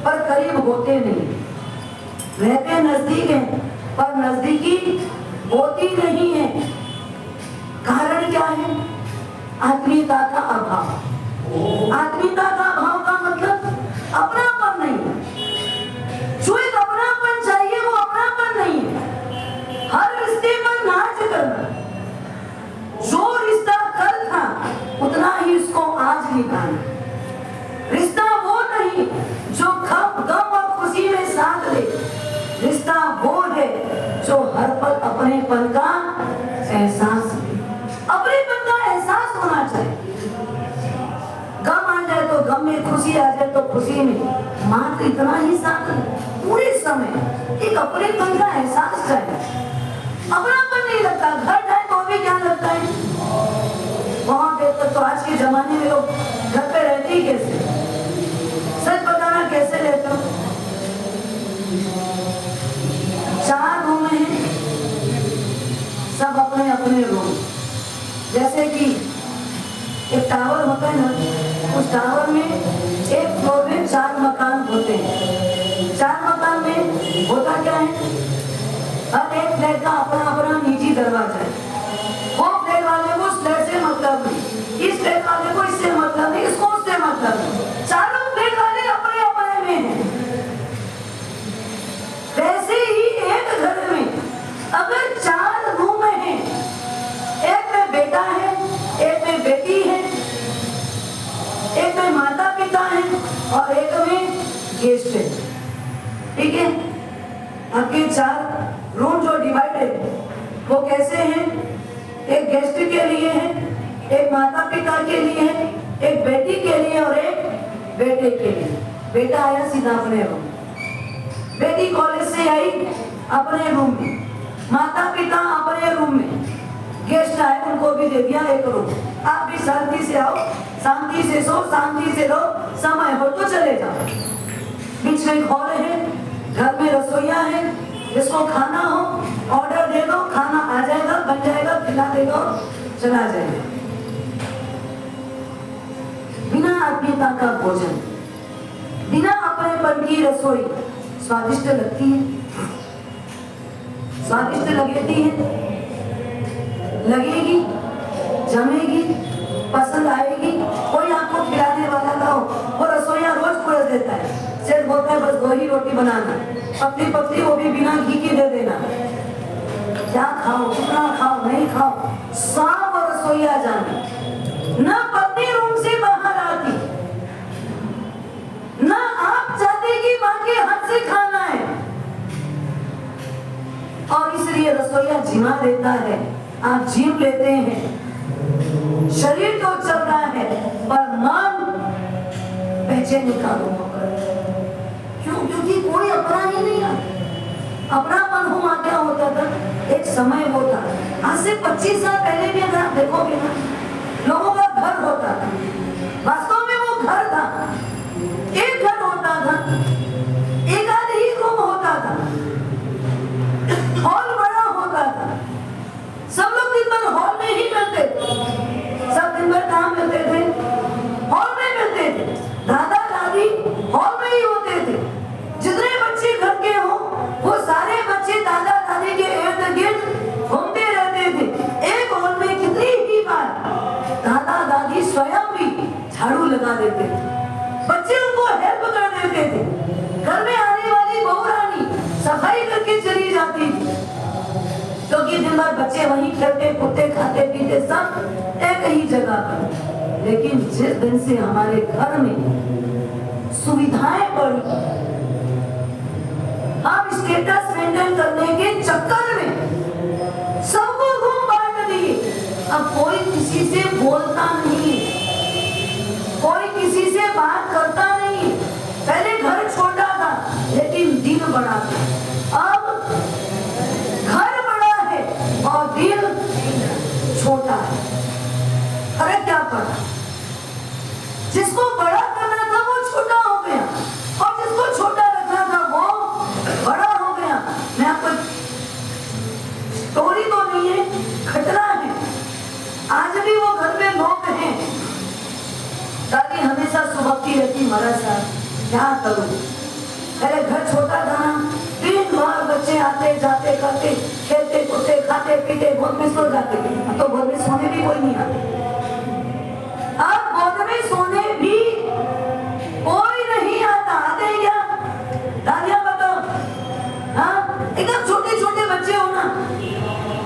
पर करीब होते नहीं, रहते नजदीक हैं पर नजदीकी होती नहीं है। कारण क्या है? आत्मीयता का अभाव। आत्मीयता का अभाव का मतलब अपनापन नहीं। जो एक अपनापन चाहिए वो अपनापन नहीं है। हर रिश्ते पर नाच करना, जो रिश्ता कल था उतना ही उसको आज निभाना। रिश्ता वो नहीं जो गम और खुशी में साथ दे। रिश्ता वो है जो हर पल अपनेपन का एहसास दे। अपनेपन का एहसास होना चाहिए। गम आ जाए तो गम में, खुशी आ जाए तो खुशी में, मात्र इतना ही साथ पूरे समय एक अपनेपन का एहसास चाहिए। अपनापन नहीं लगता, घर जाए तो भी क्या लगता है? वहां पे तो आज के जमाने में लोग घर पे रहते ही कैसे? सच बताना, कैसे रहते हो? 4 रूम हैं, सब अपने अपने रूम। जैसे कि एक टावर होता है ना, उस टावर में एक फ्लोर में 4 मकान होते हैं। 4 मकान में होता क्या है? हर एक फ्लैट का अपना अपना निजी दरवाजा है। वो फ्लैट वाले को उस फ्लैट से मतलब नहीं, इस फ्लैट वाले को इससे मतलब नहीं, इसको उससे मतलब नहीं। चारों फ्लैट वाले अपने अपने में हैं। वैसे ही एक घर में अगर 4 रूम हैं, एक में बेटा है, एक में बेटी है, एक में माता पिता है और एक में गेस्ट है। ठीक है? आपके 4 रूम जो डिवाइड है वो कैसे हैं? एक गेस्ट के लिए है, एक माता पिता के लिए है, एक बेटी के लिए और एक बेटे के लिए। बेटा आया सीधा अपने रूम, बेटी कॉलेज से आई अपने रूम में, माता पिता अपने रूम में, गेस्ट आए उनको भी दे दिया एक रूम। आप भी शांति से आओ, शांति से सो, शांति से रहो, समय हो तो चले जाओ। बीच में हॉल है, घर में रसोईया है, जिसको खाना हो ऑर्डर दे दो, खाना आ जाएगा, बन जाएगा, खिला देगा, चला जाएगा। बिना आत्मीयता का भोजन, बिना अपनेपन की रसोई स्वादिष्ट लगती है? स्वादिष्ट लगती है? लगेगी, जमेगी, पसंद आएगी? कोई आपको खिलाने वाला ना हो, वो रसोईया रोज परोस देता है, सिर्फ बोलता है बस 2 ही रोटी बनाना, पतली पतली, वो भी बिना घी की दे देना। क्या खाओ, कितना खाओ, नहीं खाओ, सांप और रसोईया जाने। ना पत्नी रूम से बाहर आती, ना आप चाहते कि मां के हाथ से खाना है, और इसलिए रसोईया जिमा देता है, आप जीव लेते हैं। शरीर तो चल रहा है पर मन बेचैनी का रूप। क्यों? क्योंकि कोई अपना ही नहीं है। अपनापन हुआ क्या होता था? एक समय होता, आज से 25 साल पहले भी अगर आप देखोगे ना, लोगों का घर होता था, वास्तव में वो घर था, एक घर होता था, एक आध ही रूम होता था, हॉल बड़ा होता था, सब लोग दिन भर हॉल में ही मिलते थे, सब दिन भर कहाँ मिलते थे? हॉल में मिलते थे। दादा दादी हॉल में ही होते थे। जितने बच्चे घर के हो वो सारे बच्चे दादा दादी के इर्द गिर्द घूमते रहते थे। एक हॉल में कितनी ही बार दादा दादी स्वयं भी झाड़ू लगा देते थे, बच्चे उनको हेल्प कर देते थे। घर में आने वाली बहू रानी सफाई करके चली जाती थी, क्योंकि दिन भर बच्चे वहीं खेलते कूदते खाते पीते सब एक ही जगह पर। लेकिन जिस दिन से हमारे घर में सुविधाएं बढ़ी, हम स्टेटस मेंटेन करने के चक्कर में सबको रूम बांट दिए। अब कोई किसी से बोलता नहीं, कोई किसी से बात करता नहीं। पहले घर छोटा था लेकिन दिल बड़ा था, अब घर बड़ा है और दिल छोटा है। अरे क्या पता, जिसको बड़ा करना था वो छोटा हो गया और जिसको छोटा रखना था वो बड़ा हो गया। मैं आपको स्टोरी तो नहीं है, खतरा है। आज भी वो घर में लोग हैं, दादी हमेशा सुबकती रहती, महाराज साहब क्या करूं, पहले घर छोटा था ना, दिन बाहर बच्चे आते जाते करते खेलते कूदते खाते पीते गोद में सो जाते। अब तो गोद में सोने भी कोई नहीं आता। अब गोद में सोने भी कोई नहीं आता। आते हैं क्या? दादियां बताओ। हाँ, एकदम छोटे छोटे बच्चे हो ना,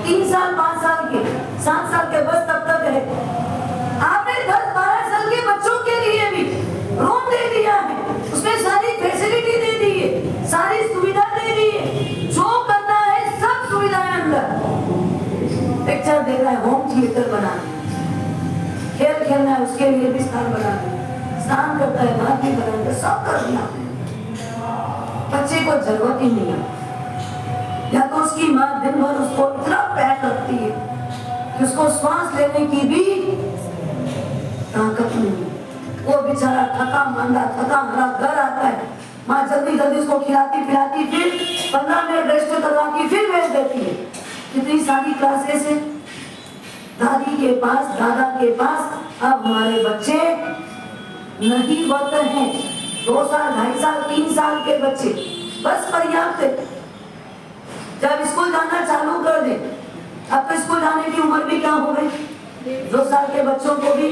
3 साल 5 साल के 7 साल के, बस तब तक है। आपने 10-12 साल के बच्चों के लिए भी रूम दे दिया है, उसमें सारी फैसिलिटी दे दी है, सारी सुविधा दे दी है, जो करना है सब सुविधाएं अंदर। पिक्चर देख रहा है, होम थिएटर बना दिया, खेल खेलना है उसके लिए भी स्थान बना दिया, स्नान करता है बात भी बना दिया, सब कर दिया। बच्चे को जरूरत ही नहीं है, या तो उसकी माँ दिन भर उसको इतना पैक रखती है कि उसको सांस लेने की भी ताकत नहीं। वो बेचारा थका मांदा थका मारा घर आता है, माँ जल्दी जल्दी उसको खिलाती पिलाती, फिर 15 मिनट रेस्ट करवाती, फिर भेज देती है। कितनी सारी क्लासेस है दादी के पास दादा के पास। अब हमारे बच्चे नहीं होते हैं, 2 साल 2.5 साल 3 साल के बच्चे बस पर्याप्त है। जब स्कूल जाना चालू कर दे, अब तो स्कूल जाने की उम्र भी क्या हो गई, 2 साल के बच्चों को भी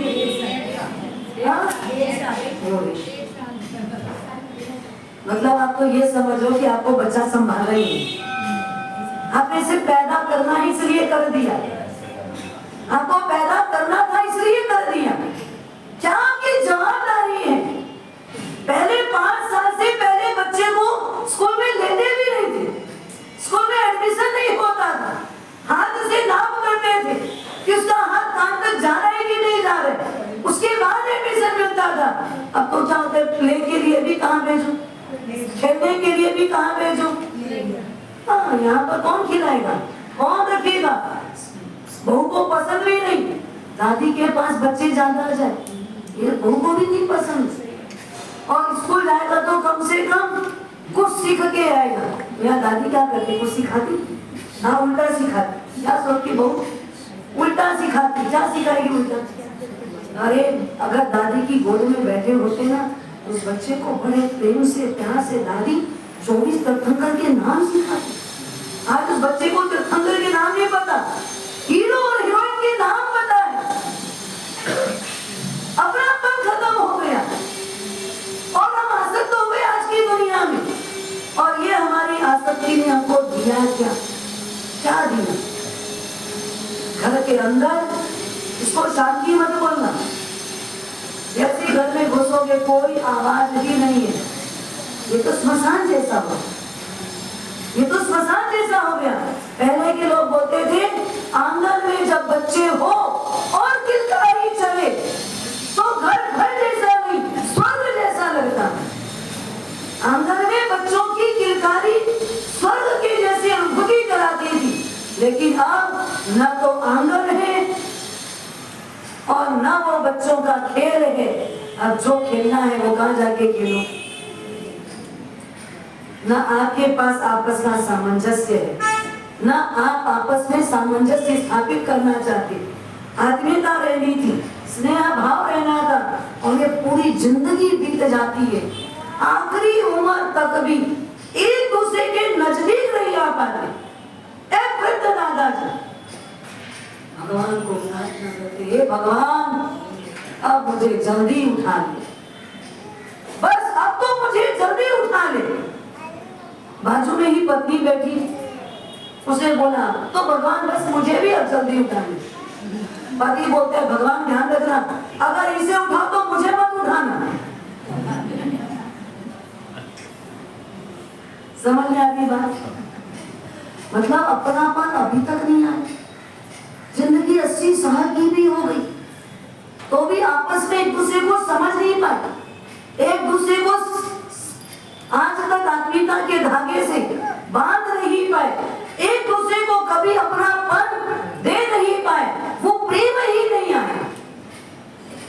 मतलब आप तो ये समझो कि आपको बच्चा संभाल रही है। आपने इसे पैदा करना ही इसलिए कर दिया, आपको पैदा करना था इसलिए कर दिया। क्या आपकी जवाबदारी है? पहले 5 साल से पहले बच्चे को स्कूल में लेते भी नहीं थे, स्कूल में एडमिशन नहीं होता था, हाथ से नाप करते थे कि उसका हाथ कान तक जा रहा है कि नहीं जा रहा है, उसके बाद एडमिशन मिलता था। अब तो क्या होता है, प्ले के लिए भी कहाँ भेजो, खेलने के लिए भी कहाँ भेजो। हाँ, यहाँ पर कौन खिलाएगा, कौन रखेगा? बहू को पसंद भी नहीं, दादी के पास बच्चे ज्यादा जाए, ये बहू को भी नहीं पसंद। और स्कूल जाएगा तो कम से कम कुछ सीख के आएगा। मेरा दादी क्या करती, कुछ सिखाती? हाँ, उल्टा सिखाती। क्या सोचती बहू, उल्टा सिखाती। क्या सिखाएगी उल्टा? अरे अगर दादी की गोद में बैठे होते ना, उस बच्चे को बड़े प्रेम से प्यार से दादी 24 तीर्थंकर के नाम सिखाती। आज उस बच्चे को तीर्थंकर के नाम नहीं पता, हीरो और हीरोइन के नाम पता है। अपनापन खत्म हो गया और हम आसक्त हो गए आज की दुनिया में। और ये हमारी आसक्ति ने हमको दिया क्या? क्या दिया? घर के अंदर इसको शांति मत बोलना, जैसे घर में घुसोगे कोई आवाज भी नहीं है, ये तो स्मशान जैसा हो, ये तो स्मशान जैसा हो गया। पहले के लोग बोलते थे आंगन में जब बच्चे हो और किलकारी चले तो घर घर जैसा नहीं स्वर्ग जैसा लगता। आंगन में बच्चों की किलकारी स्वर्ग के जैसी अनुभूति कराती थी। लेकिन अब न तो आंगन है और न वो बच्चों का खेल है। अब जो खेलना है वो कहाँ जाके खेलो। न आपके पास आपस का सामंजस्य है, न आप आपस में सामंजस्य स्थापित करना चाहते। आत्मीयता रहनी थी, स्नेह भाव रहना था, और ये पूरी जिंदगी बीत जाती है। आखिरी उम्र तक भी एक दूसरे के नजदीक नहीं आ पाते। एक वृद्ध दादाजी भगवान को प्रार्थना करते, हे भगवान अब मुझे जल्दी उठा ले, बस अब तो मुझे जल्दी उठा ले। बाजू में ही पत्नी बैठी, उसने बोला तो भगवान बस मुझे भी अब जल्दी उठा ले। पति बोलते हैं भगवान ध्यान रखना, अगर इसे उठाओ तो मुझे मत उठाना। समझ में आ गई बात? मतलब अपनापन अभी तक नहीं आया। जिंदगी 80 साल की भी हो गई तो भी आपस में एक दूसरे को समझ नहीं पाए, एक दूसरे को आज तक आत्मीयता के धागे से बांध नहीं पाए, एक दूसरे को कभी अपनापन दे नहीं पाए। वो प्रेम ही नहीं आया,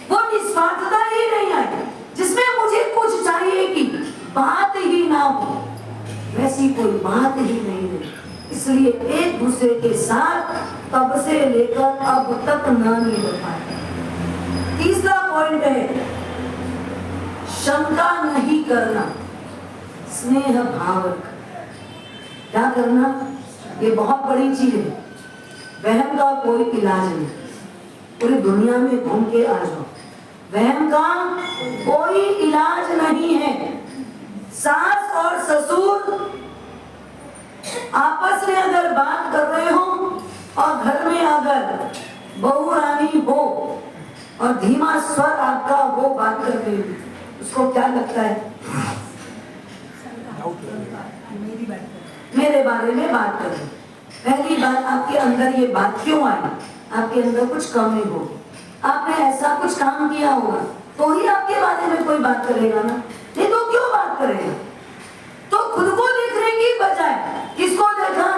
वो निस्वार्थता ही नहीं आई, जिसमें मुझे कुछ चाहिए कि बात ही ना हो, वैसी कोई बात ही नहीं है। इसलिए एक दूसरे के साथ तब से लेकर अब तक ना नहीं हो पाए। तीसरा पॉइंट है शंका नहीं करना, स्नेह भाव। क्या करना, ये बहुत बड़ी चीज है। वहम का कोई इलाज नहीं, पूरी दुनिया में घूम के आ जाओ, वहम का कोई इलाज नहीं है। सास और ससुर आपस में अगर बात कर रहे हो और घर में अगर बहू रानी हो और धीमा स्वर आपका हो बात कर रहे हो, उसको क्या लगता है, मेरे बारे में बात कर रहे हो। पहली बात, आपके अंदर ये बात क्यों आई, आपके अंदर कुछ कमी हो, आपने ऐसा कुछ काम किया होगा तो ही आपके बारे में कोई बात करेगा ना, नहीं तो क्यों बात करेगा। तो खुद को देखने की बजाय किसको देखा,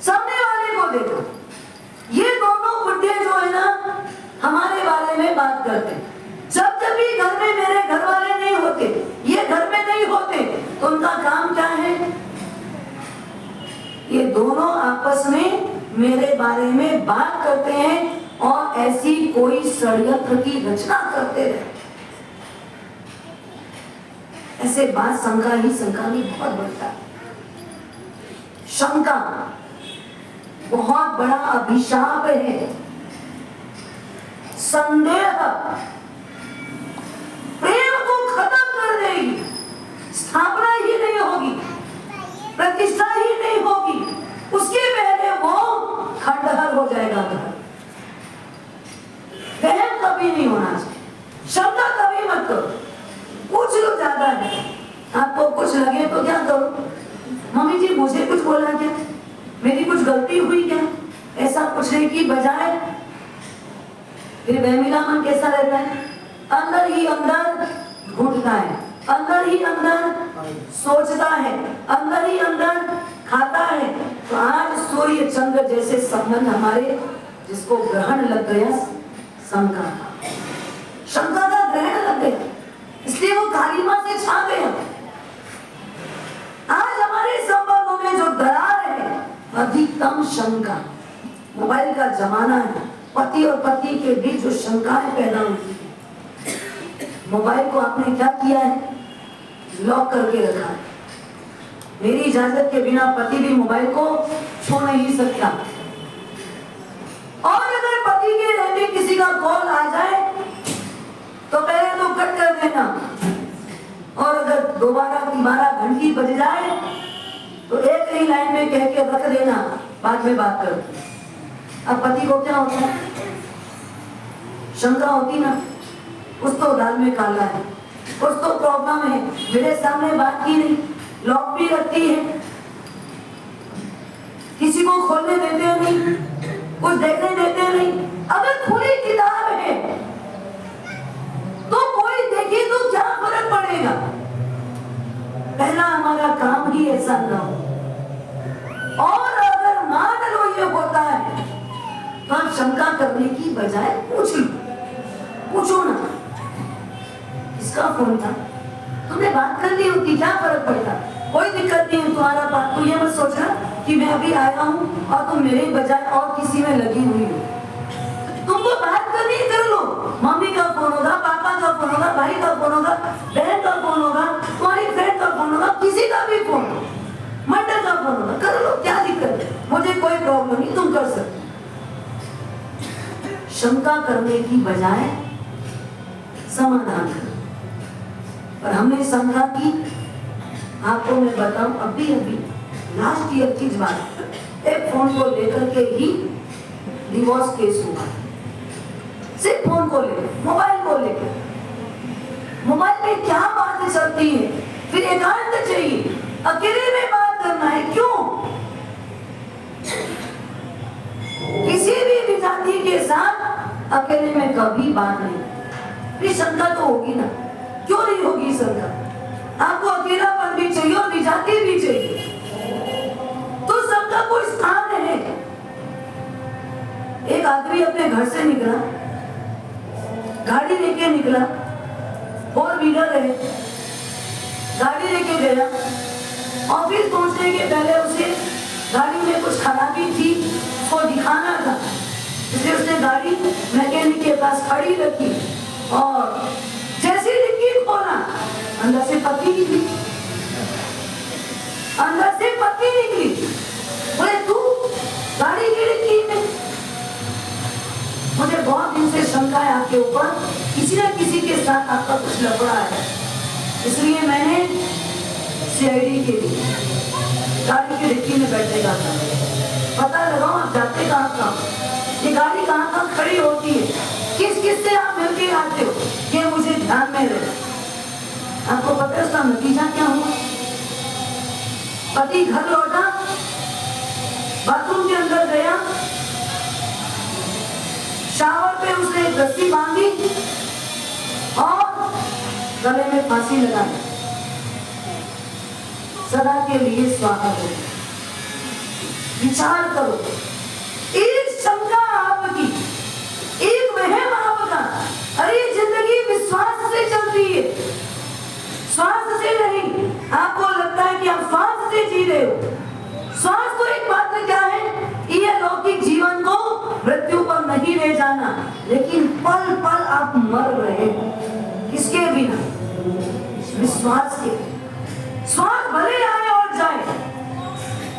सामने वाले को देखा। ये दोनों बुढ़े जो है ना हमारे बारे में बात करते हैं। जब भी घर में मेरे घर वाले नहीं होते, ये घर में नहीं होते, तो उनका काम क्या है, ये दोनों आपस में मेरे बारे में बात करते हैं और ऐसी कोई षड्यंत्र की रचना करते रहे। ऐसे बात शंका ही शंका में बहुत बढ़ता है। शंका बहुत बड़ा अभिशाप है। संदेह प्रेम को खत्म कर देगी, स्थापना ही नहीं होगी, प्रतिष्ठा ही नहीं होगी, उसके पहले वो खंडहर हो जाएगा। वहम कभी नहीं होना चाहिए, शंका कभी मत करो। पूछ लो, ज्यादा है आपको कुछ लगे तो क्या करो, मम्मी जी मुझे कुछ बोला क्या, मेरी कुछ गलती हुई क्या, ऐसा पूछने की बजाय फिर वहमीला मन कैसा रहता है, अंदर ही अंदर घुटता है, अंदर ही अंदर सोचता है, अंदर ही अंदर खाता है। तो आज सूर्य चंद्र जैसे संबंध हमारे, जिसको ग्रहण लग गया, शंका का ग्रहण लग गया, इसलिए वो कालिमा से छा गया। आज हमारे संबंधों में जो दरार है, अधिकतम शंका। मोबाइल का जमाना है, पति और पत्नी के बीच जो शंकाएं पैदा होती है। मोबाइल को आपने क्या किया है, लॉक करके रखा है। मेरी इजाजत के बिना पति भी मोबाइल को छू नहीं सकता। और अगर पति के रहते किसी का कॉल आ जाए तो पहले तो कट कर देना, और अगर दोबारा तिबारा घंटी बज जाए तो एक ही लाइन में कह के रख देना, बाद में बात कर। अब पति को क्या होता है, शंका होती ना, कुछ तो दाल में काला है, कुछ तो प्रॉब्लम है, मेरे सामने बात की नहीं, लॉक भी रखती है, किसी को खोलने देते नहीं, कुछ देखने देते नहीं। अगर खुली किताब है तो कोई देखे तो क्या फर्क पड़ेगा। पहला हमारा काम ही ऐसा ना हो। और अगर मान लो ये होता है तो आप शंका करने की बजाय पूछो ना, इसका फोन था, तुमने बात कर ली होती, क्या फर्क पड़ता, कोई दिक्कत नहीं है तुम्हारा बात। तो ये मत सोचना कि मैं अभी आया हूँ और तुम मेरे बजाय और किसी में लगी हुई हो। तुमको बात करनी कर लो, मम्मी का फोन होगा, पापा का फोन होगा, भाई का फोन होगा, बहन का फोन होगा, तुम्हारी फ्रेंड का फोन होगा, किसी का भी फोन, मंडल का फोन होगा, कर लो, क्या दिक्कत है, मुझे कोई प्रॉब्लम नहीं, तुम कर सकते। शंका करने की बजाय समाधान करो। पर हमने शंका की, आपको मैं बताऊं, अभी लास्ट ईयर की बात, एक फोन को लेकर के ही डिवोर्स केस हुआ। सिर्फ फोन को लेकर, मोबाइल को लेकर। मोबाइल में क्या बातें चलती है, फिर एकांत चाहिए, अकेले में बात करना है, क्यों? किसी भी विजाति के साथ अकेले में कभी बात नहीं। फिर शंका तो होगी ना, क्यों नहीं होगी शंका? आपको अकेलापन भी चाहिए और विजाति भी चाहिए, तो सबका कोई स्थान है। एक आदमी अपने घर से निकला, गाड़ी लेके निकला, 4 व्हीलर है, गाड़ी लेके गया। ऑफिस पहुंचने के पहले उसे गाड़ी में कुछ खराबी थी, उसको दिखाना था, इसलिए उसने गाड़ी मैकेनिक के पास खड़ी रखी और जैसे डिक्की खोला, अंदर से पत्नी थी। अंदर से पत्नी निकली। बोले तू गाड़ी की डिक्की में। मुझे बहुत दिन से शंका है आपके ऊपर, किसी न किसी के साथ आपका कुछ लफड़ा है, इसलिए मैंने सीआईडी के लिए गाड़ी की डिक्की में बैठने का था। पता लगाओ आप जाते कहाँ, ये गाड़ी कहाँ खड़ी होती है, किस किस से आप मिलके आते हो, ये मुझे ध्यान में रहे। आपको पता है उसका नतीजा क्या हुआ? पति घर लौटा, बाथरूम के अंदर गया, शावर पे उसने एक रस्सी बांधी और गले में फांसी लगाई। सदा के लिए स्वाहा हो। विचार करो, एक शंका आपकी, एक वहम आपका, अरे जिंदगी विश्वास से चलती है, श्वास से नहीं। आपको लगता है कि आप श्वास से जी रहे हो। श्वास तो एक मात्र क्या है, ये लौकिक जीवन को मृत्यु पर नहीं ले जाना, लेकिन पल पल आप मर रहे हो। किसके बिना? विश्वास के। श्वास भले आए और जाए,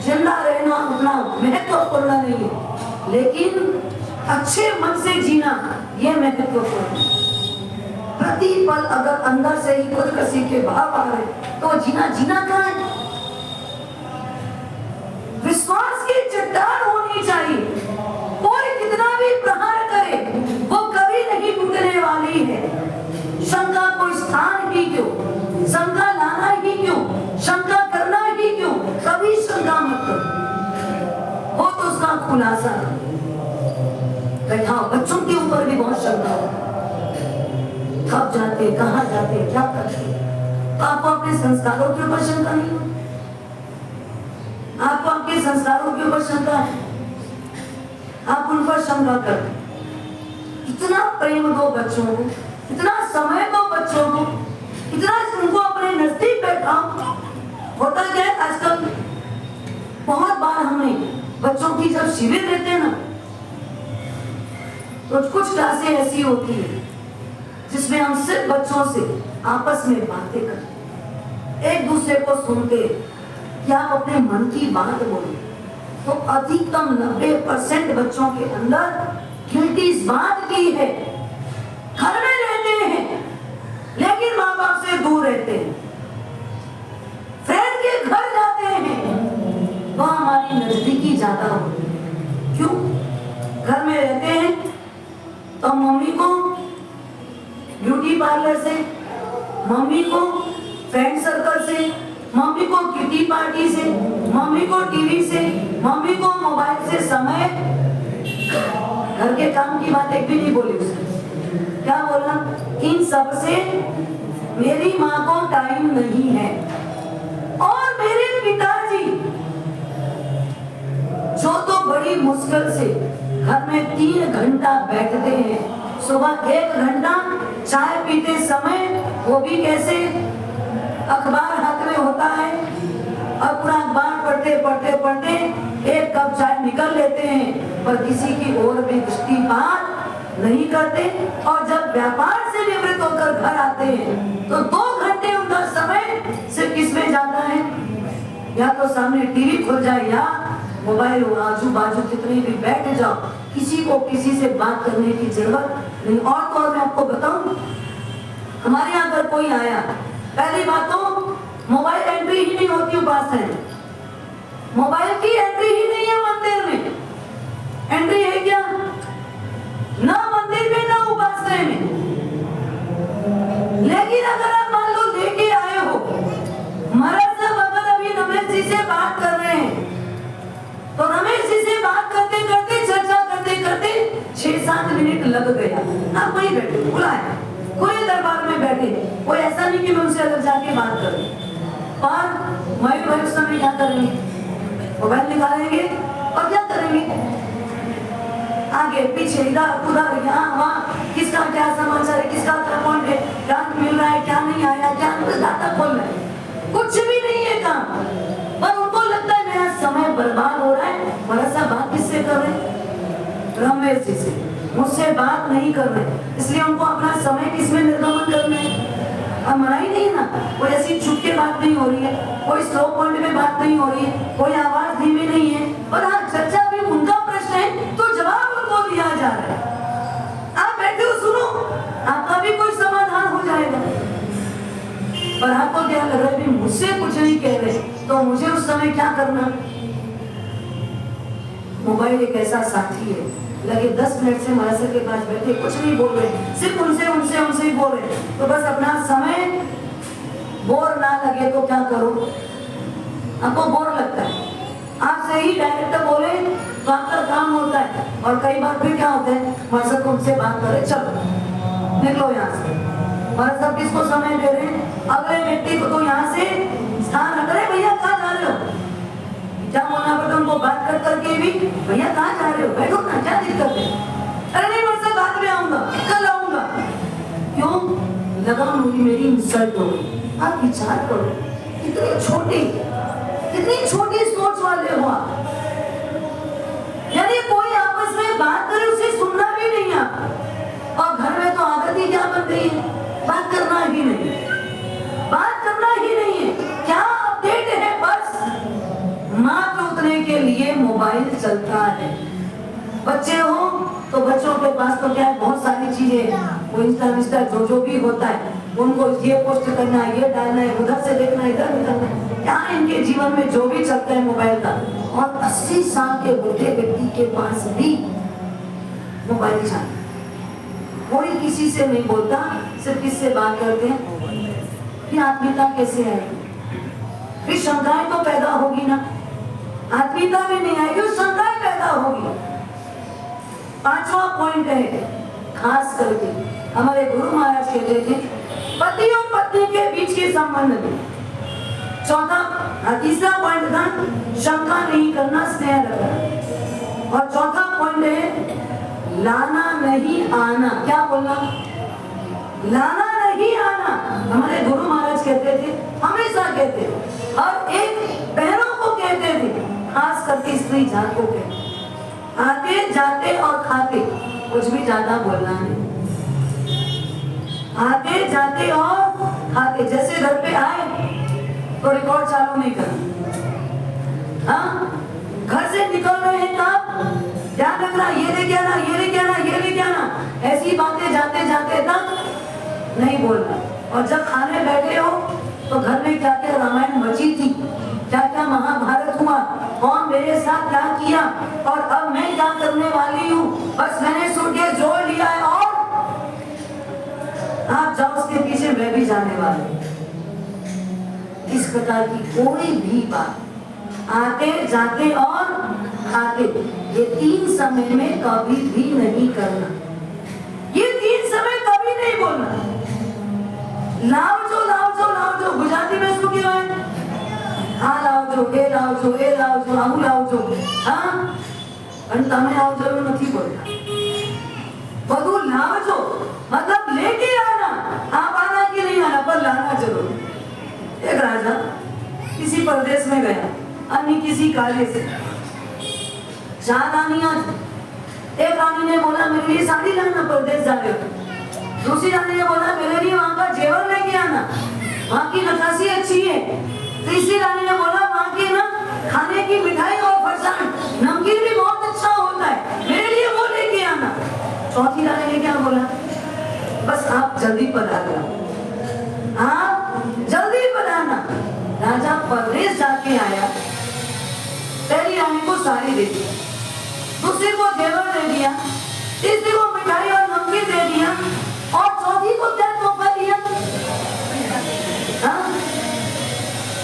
जिंदा रहना उतना महत्वपूर्ण नहीं है, लेकिन अच्छे मन से जीना यह महत्वपूर्ण है। प्रति पल अगर अंदर से ही खुदकशी के भाव आ रहे तो जीना कहाँ है? विश्वास की चट्टान होनी चाहिए, कोई कितना भी प्रहार करे वो कभी नहीं टूटने वाली है। शंका को स्थान ही क्यों, शंका लाना ही क्यों, शंका करना ही क्यों, कभी शंका मत करो, हो तो उसका खुलासा। बैठाओ, बच्चों के ऊपर भी बहुत शंका हो, कब जाते, कहाँ जाते, क्या करते, तो आपको अपने संस्कारों के ऊपर शंका नहीं हो, आपको आपके संस्कारों के ऊपर शंका है, आप उन पर शंका करते। इतना प्रेम दो बच्चों को, इतना समय दो बच्चों को, इतना उनको अपने नजदीक बैठाओ। होता क्या है आजकल, बहुत बार हमने बच्चों की जब शिविर देते हैं ना, तो कुछ क्लासें ऐसी होती है जिसमें हम सिर्फ बच्चों से आपस में बातें करते, एक दूसरे को सुनते, क्या आप अपने मन की बात बोले, तो अधिकतम 90% बच्चों के अंदर गिल्टी इस बात की है, घर में रहते हैं लेकिन माँ बाप से दूर रहते हैं, फ्रेंड के घर जाते हैं वहां हमारी नजदीकी ज्यादा होती है। क्यों? घर में रहते हैं तो मम्मी को ब्यूटी पार्लर से, मम्मी को फ्रेंड सर्कल से, मम्मी को किटी पार्टी से, मम्मी को टीवी से, मम्मी को मोबाइल से समय, घर के काम की बात एक भी नहीं बोली उसने। क्या बोला? इन सब से मेरी माँ को टाइम नहीं है। और मेरे पिताजी जो तो बड़ी मुश्किल से घर में 3 घंटा बैठते हैं, सुबह 1 घंटा चाय पीते समय, वो भी कैसे, अखबार हाथ में होता है और पूरा अखबार पढ़ते पढ़ते पढ़ते 1 कप चाय निकल लेते हैं, पर किसी की ओर भी दृष्टिपात नहीं करते। और जब व्यापार से निवृत्त होकर घर आते हैं तो 2 घंटे उनका समय सिर्फ किसमें जाता है, या तो सामने टीवी खुल जाए या मोबाइल हो, आजू बाजू कितने भी बैठ जाओ, किसी को किसी से बात करने की जरूरत नहीं। और तो और मैं आपको बताऊं, हमारे यहाँ अगर कोई आया, पहली बात तो मोबाइल एंट्री ही नहीं होती उपासना में, मोबाइल की एंट्री ही नहीं है मंदिर में। एंट्री है क्या? ना मंदिर में ना उपासना में। लेकिन अगर आप मान लो लेके आए हो, महाराज साहब अगर अभी रमेश जी से बात कर रहे हैं तो रमेश जी से बात करते करते, चर्चा करते करते 6-7 मिनट लग गया। आप वहीं बैठे, बुलाए, कोई दरबार में बैठे, कोई ऐसा नहीं कि मैं उनसे अलग जाके बात करूं, पर मैं उस समय क्या करेंगे, मोबाइल निकालेंगे और क्या करेंगे, आगे पीछे इधर उधर यहाँ वहाँ, किसका क्या समाचार है, किसका क्या पॉइंट है, क्या मिल रहा है, क्या नहीं आया, क्या डाटा खोल रहा है, कुछ भी नहीं है काम। पर उनको लगता है मेरा समय बर्बाद हो रहा है। बड़ा सा बात किससे कर रहे हैं? रमेश जी से, मुझसे बात नहीं कर रहे, इसलिए उनको अपना समय किसमें निर्गमन करना है, अब मना ही नहीं है ना, कोई ऐसी छुप के बात नहीं हो रही है, कोई स्लो पॉइंट में बात नहीं हो रही है, कोई आवाज धीमी नहीं है। और हाँ, चर्चा भी उनका प्रश्न है तो जवाब उनको दिया जा रहा है। आप बैठे हो, सुनो, आपका भी कोई समाधान हो जाएगा। पर आपको क्या लग रहा है, मुझसे कुछ नहीं कह रहे तो मुझे उस समय क्या करना? मोबाइल एक ऐसा साथी है, लगे 10 मिनट से महाराज के पास बैठे, कुछ नहीं बोल रहे, सिर्फ उनसे ही बोल रहे, तो बस अपना समय बोर ना लगे तो क्या करो? आपको बोर लगता है, आपसे ही डायरेक्ट बोले तो आपका काम होता है। और कई बार फिर क्या होता है, महाराज तुमसे बात करे, चलो निकलो यहाँ से। महाराज साहब किसको समय दे रहे हैं? अगले व्यक्ति को तो यहाँ से स्थान हट रहे, भैया कहाँ जा रहे हो? क्या बोलना पड़ता उनको बात कर करके भी, भैया कहाँ जा रहे हो, बैठो ना, क्या दिक्कत है? अरे नहीं, मुझसे बाद में आऊंगा, कल आऊंगा। क्यों? लगा मेरी इंसल्ट हो गई। आप विचार करो, कितनी छोटी सोच वाले हो आप। यानी कोई आपस में बात करे उसे सुनना भी नहीं आप। और घर में तो आदत ही क्या बन गई है, बात करना ही नहीं है। क्या अपडेट है? बस मात्र उतने के लिए मोबाइल चलता है। बच्चे हो तो बच्चों के पास तो क्या है, बहुत सारी चीजें, वो इंस्टा जो भी होता है, उनको ये पोस्ट करना है, ये डालना है, उधर से देखना, इधर निकलना है, क्या इनके जीवन में जो भी चलता है मोबाइल का। और 80 साल के बुढ़े व्यक्ति के पास भी मोबाइल चाहिए। कोई किसी से नहीं बोलता, सिर्फ किससे बात करते हैं? फिर आत्मीयता कैसे आएगी? फिर शंकाएं तो पैदा होगी ना, आत्मीयता में नहीं आएगी, शंकाएं पैदा होगी। 5वां पॉइंट है, खास करके हमारे गुरु महाराज कहते थे, पति और पत्नी के बीच के संबंध में। तीसरा पॉइंट था, शंका नहीं करना, स्नेह रखना। और चौथा पॉइंट है, लाना नहीं आना। क्या बोलना? लाना नहीं आना। हमारे गुरु महाराज कहते थे, हमेशा कहते थे, और एक बहनों को कहते थे, खास करके स्त्री जात को कहते, आते जाते और खाते, कुछ भी ज्यादा बोलना नहीं। आते जाते और खाते, जैसे घर पे आए तो रिकॉर्ड चालू नहीं करना। हाँ, घर से निकल रहे हैं तब ध्यान रखना, ये लेके आना, ये लेके आना, ये लेके आना, ऐसी बातें जाते जाते तक नहीं बोलना। और जब खाने बैठे हो तो घर में क्या क्या रामायण मची थी, क्या क्या महाभारत हुआ, कौन मेरे साथ क्या किया, और अब मैं क्या करने वाली हूँ, बस मैंने सूटकेस जोड़ लिया है और आप जाओ उसके पीछे, मैं भी जाने वाली हूँ। इस प्रकार की कोई भी बात आते जाते और खाते, ये 3 समय में कभी भी नहीं करना। ये 3 समय कभी नहीं बोलना। लाओ जो गुजराती में इसको क्या है? हाँ लाओ जो, ए लाओ जो, ए लाओ जो, आऊ लाओ जो। हाँ, तमें आओ जो नहीं बोलना, बधु लाओ जो मतलब लेके आना। आप आना कि नहीं आना, पर लाना जरूर। एक राजा किसी प्रदेश में गया, अन्य किसी कार्य से, 4 रानियां। एक रानी ने बोला मेरे लिए साड़ी लाना, प्रदेश जा रहे हो। दूसरी रानी ने बोला मेरे लिए वहां का जेवर लेके आना, वहां की नक्काशी अच्छी है। तीसरी रानी ने बोला वहां की ना खाने की मिठाई और फरसान नमकीन भी बहुत अच्छा होता है, मेरे लिए वो लेके आना। चौथी रानी ने क्या बोला? बस आप जल्दी पधारना, आप जल्दी पधारना। राजा प्रदेश जाके आया, पहली रानी को साड़ी दे दी, दूसरी को जेवर दे दिया, तीसरी को मिठाई और नमकीन दे दिया, और चौथी को क्या तोहफा दिया? हाँ,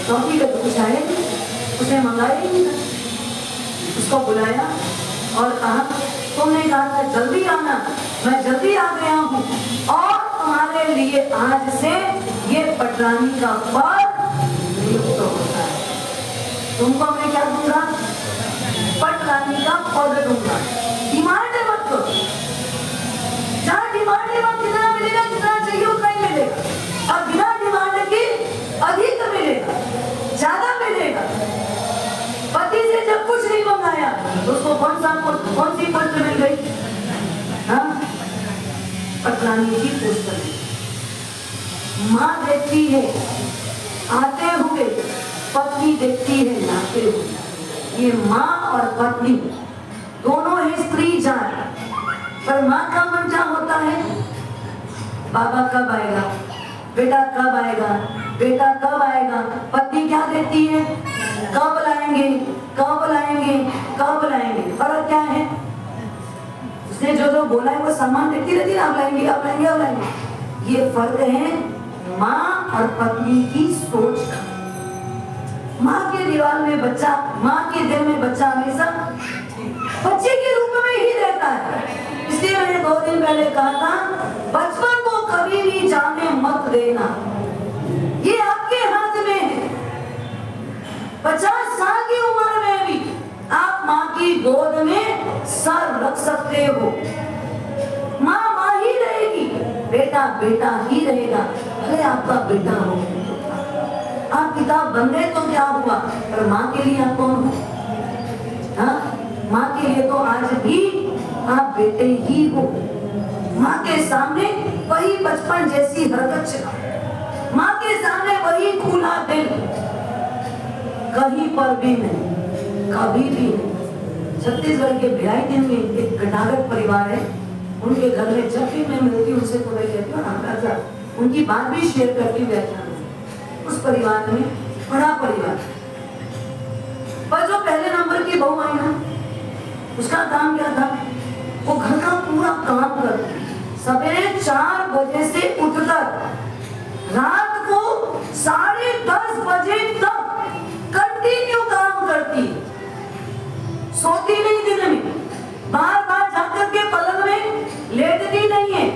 चौथी का तो कुछ आया नहीं, उसने मंगाया ही नहीं था। उसको बुलाया और कहा तुमने कहा था जल्दी आना, मैं जल्दी आ गया हूँ, और तुम्हारे लिए आज से ये पटरानी का पद नियुक्त होता है। तुमको मैं क्या दूंगा? पटरानी का पद दूंगा। डिमांड मत करो, जहाँ डिमांड है वहाँ कितना मिलेगा, कितना चाहिए उतना ही मिलेगा, और बिना डिमांड के अधिक मिलेगा, ज्यादा मिलेगा। पति से जब कुछ नहीं मंगाया तो उसको कौन सी पोस्ट मिल गई? हाँ, पटरानी की पोस्ट मिल गई। माँ देखती है आते हुए, पत्नी देखती है जाते हुए। ये माँ और पत्नी दोनों ही स्त्री जात। पर माँ का मन क्या होता है? बाबा कब आएगा, बेटा कब आएगा, बेटा कब आएगा। पत्नी क्या देखती है? कब लाएंगे, कब लाएंगे, कब लाएंगे। फर्क क्या है? उसने जो बोला है वो सामान देखती रहती है, आप लाएंगे, आप लाएंगे, आप लाएंगे। ये फर्क है माँ और पत्नी की सोच का। माँ के दीवार में बच्चा, माँ के दिल में बच्चा हमेशा बच्चे के रूप में ही रहता है। इसलिए मैंने 2 दिन पहले कहा था, बचपन को कभी भी जाने मत देना, ये आपके हाथ में है। 50 साल की उम्र में भी आप माँ की गोद में सर रख सकते हो। माँ माँ ही रहेगी, बेटा बेटा ही रहेगा। अरे आपका बेटा हो, आप किताब बन गए तो क्या हुआ, पर माँ के लिए आप कौन हो? हाँ, माँ के लिए तो आज भी आप बेटे ही हो। माँ के सामने वही बचपन जैसी हरकत चला, माँ के सामने वही खुला दिल, कहीं पर भी नहीं, कभी भी नहीं। छत्तीसगढ़ के भिलाई दिन में एक गटागट परिवार है, उनके घर में जब भी मैं मिलती हूँ उनसे तो मैं कहती हूँ अंदाजा, उनकी बात भी शेयर करती व्याख्यान में। उस परिवार में बड़ा परिवार, पर जो पहले नंबर की बहू आई ना, उसका काम क्या था? वो घर का पूरा काम करती, सवेरे 4 बजे से उठकर रात को 10:30 बजे तक कंटिन्यू काम करती, सोती नहीं दिन में, बार बार जाकर के पलंग में लेटती नहीं है,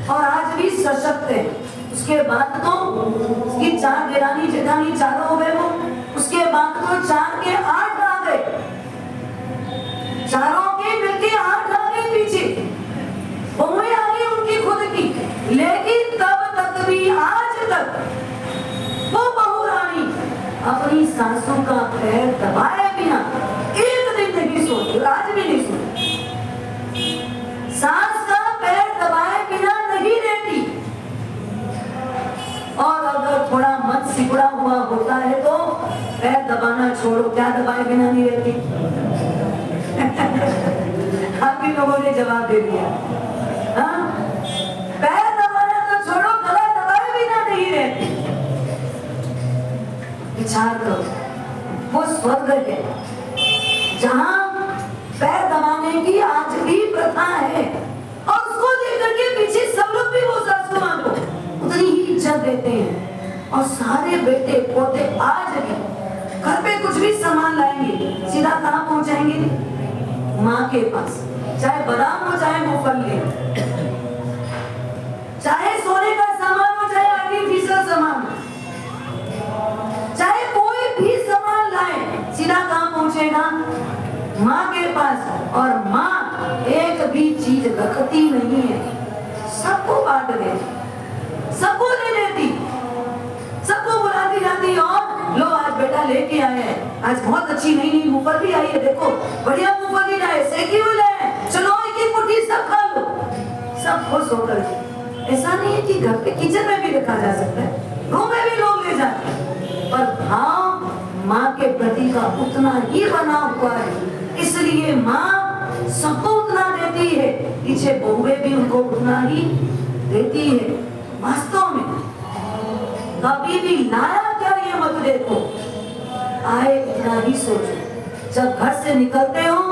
और आज भी सशक्त है। उसके बाद तो उसकी 4 देरानी जेठानी चारों हो गए वो, उसके बाद तो 4 के 8 आ गए, चारों के मिलके 8 आ गए पीछे, बहुएं आ गई उनकी खुद की। लेकिन तब तक भी आज तक वो बहू रानी अपनी सासू का पैर दबाए बिना एक दिन नहीं सोती, आज भी नहीं सोती। सास का पैर दबाए बिना नहीं रहती, और अगर थोड़ा मन सिकुड़ा हुआ होता है तो पैर दबाना छोड़ो, क्या दबाए बिना नहीं रहती? आप भी लोगों ने जवाब दे दिया। हाँ? पैर दबाना तो छोड़ो, गला दबाए बिना नहीं रहती। विचार करो, वो स्वर्ग है जहां पैर दबाने की आज भी प्रथा है, और उसको देख करके पीछे सब लोग भी वो सासू मां को उतनी ही इज्जत देते हैं। और सारे बेटे पोते आज भी घर पे कुछ भी सामान लाएंगे, सीधा कहाँ पहुंचाएंगे? माँ के पास, चाहे बादाम हो चाहे मूंगफली, चाहे सोने का सामान हो चाहे आर्टिफिशियल सामान, चाहे कोई भी सामान लाए, सीधा कहाँ पहुंचेगा? माँ के पास। और माँ एक भी चीज रखती नहीं है, सबको बांट देती, सबको दे देती, सबको बुलाती जाती, और लो आज बेटा लेके आए हैं, आज बहुत अच्छी नई नई मूंगफली आई है, देखो बढ़िया मूंगफली लाए, सेकी हुई लाए, चलो एक मुट्ठी सब खा लो, सब खुश होकर। ऐसा नहीं है कि घर पे किचन में भी रखा जा सकता है, रूम में भी लोग ले जाते हैं, पर भाव माँ के प्रति का उतना ही बना हुआ है। इसलिए माँ सबको उतना देती है, पीछे बहुएं भी उनको उतना ही देती है। वास्तव में कभी भी लाया क्या ये मत देखो, आए इतना ही सोचो। जब घर से निकलते हो